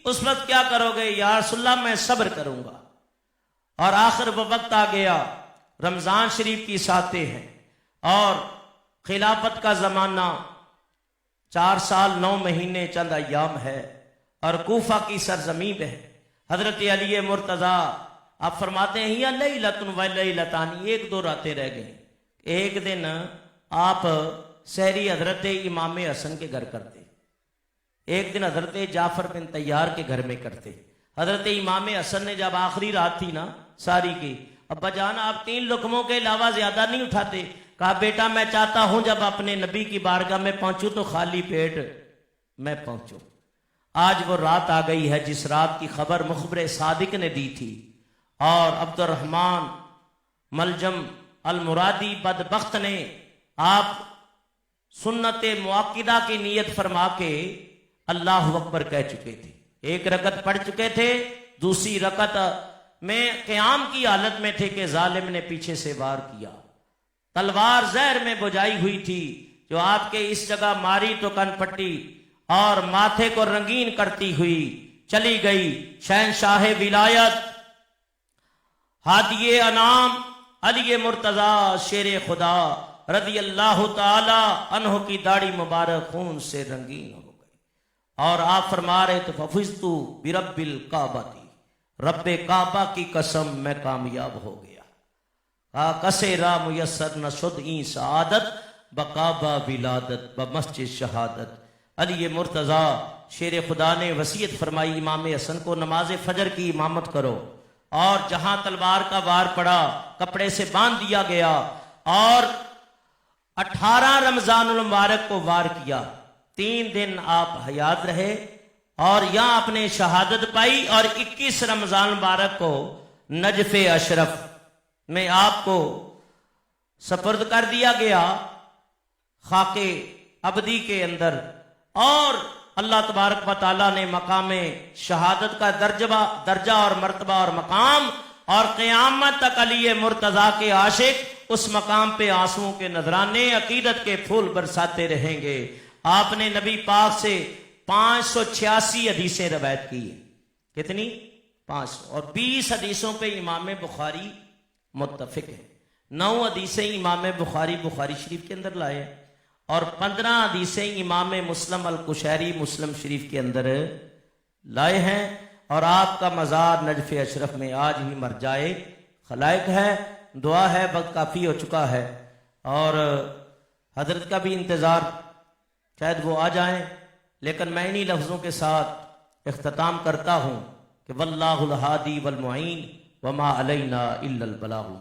اس وقت کیا کرو گے؟ یا رسول اللہ میں صبر کروں گا۔ اور آخر وہ وقت آ گیا، رمضان شریف کی ساتیں ہیں اور خلافت کا زمانہ 4 سال 9 مہینے چند ایام ہے اور کوفہ کی سرزمین ہے۔ حضرت علی مرتضیٰ آپ فرماتے ہیں یا لیلۃ و لیلتان، 1-2 راتیں رہ گئیں۔ ایک دن آپ سحری حضرت امام حسن کے گھر کرتے، ایک دن حضرت جعفر بن طیار کے گھر میں کرتے۔ حضرت امام حسن نے جب آخری رات تھی نا ساری کی، ابا جان آپ 3 لقموں کے علاوہ زیادہ نہیں اٹھاتے؟ کہا بیٹا میں چاہتا ہوں جب اپنے نبی کی بارگاہ میں پہنچوں تو خالی پیٹ میں پہنچوں۔ آج وہ رات آ گئی ہے جس رات کی خبر مخبر صادق نے دی تھی اور عبد الرحمن ملجم المرادی بدبخت نے آپ سنت مؤکدہ کی نیت فرما کے اللہ اکبر کہہ چکے تھے، 1 رکعت پڑھ چکے تھے، دوسری رکعت میں قیام کی حالت میں تھے کہ ظالم نے پیچھے سے وار کیا، تلوار زہر میں بجائی ہوئی تھی جو آپ کے اس جگہ ماری تو کن پٹی اور ماتھے کو رنگین کرتی ہوئی چلی گئی۔ شہنشاہ ولایت ہادی انعام علی مرتضیٰ شیر خدا رضی اللہ تعالی عنہ کی داڑھی مبارک خون سے رنگین ہو گئی اور آپ فرما رہے تو ففزتو برب الکعبہ، رب کعبہ کی قسم میں کامیاب ہو گیا۔ کسے را میسر نشد این سعادت بکعبہ ولادت بمسجد شہادت۔ علی مرتضیٰ شیر خدا نے وصیت فرمائی امام حسن کو نماز فجر کی امامت کرو، اور جہاں تلوار کا وار پڑا کپڑے سے باندھ دیا گیا اور 18 رمضان المبارک کو وار کیا۔ 3 دن آپ حیات رہے اور یہاں اپنے شہادت پائی اور 21 رمضان المبارک کو نجف اشرف میں آپ کو سپرد کر دیا گیا خاک ابدی کے اندر، اور اللہ تبارک و تعالیٰ نے مقام شہادت کا درجہ اور مرتبہ اور مقام، اور قیامت تک علی مرتضیٰ کے عاشق اس مقام پہ آنسوؤں کے نذرانے عقیدت کے پھول برساتے رہیں گے۔ آپ نے نبی پاک سے 586 حدیثیں روایت کی ہیں۔ کتنی؟ 500، اور 20 حدیثوں پہ امام بخاری متفق ہے، 9 حدیثیں امام بخاری شریف کے اندر لائے اور 15 حدیثیں امام مسلم القشیری مسلم شریف کے اندر لائے ہیں، اور آپ کا مزار نجف اشرف میں آج ہی مرجائے خلائق ہے۔ دعا ہے، وقت کافی ہو چکا ہے اور حضرت کا بھی انتظار، شاید وہ آ جائیں، لیکن میں انہی لفظوں کے ساتھ اختتام کرتا ہوں کہ واللہ الہادی والمعین وما علینا الا البلاغ۔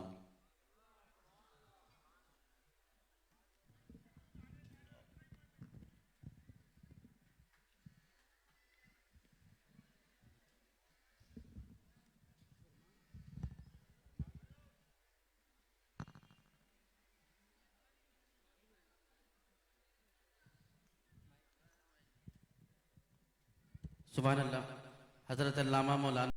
سبحان اللہ۔ حضرت علامہ مولانا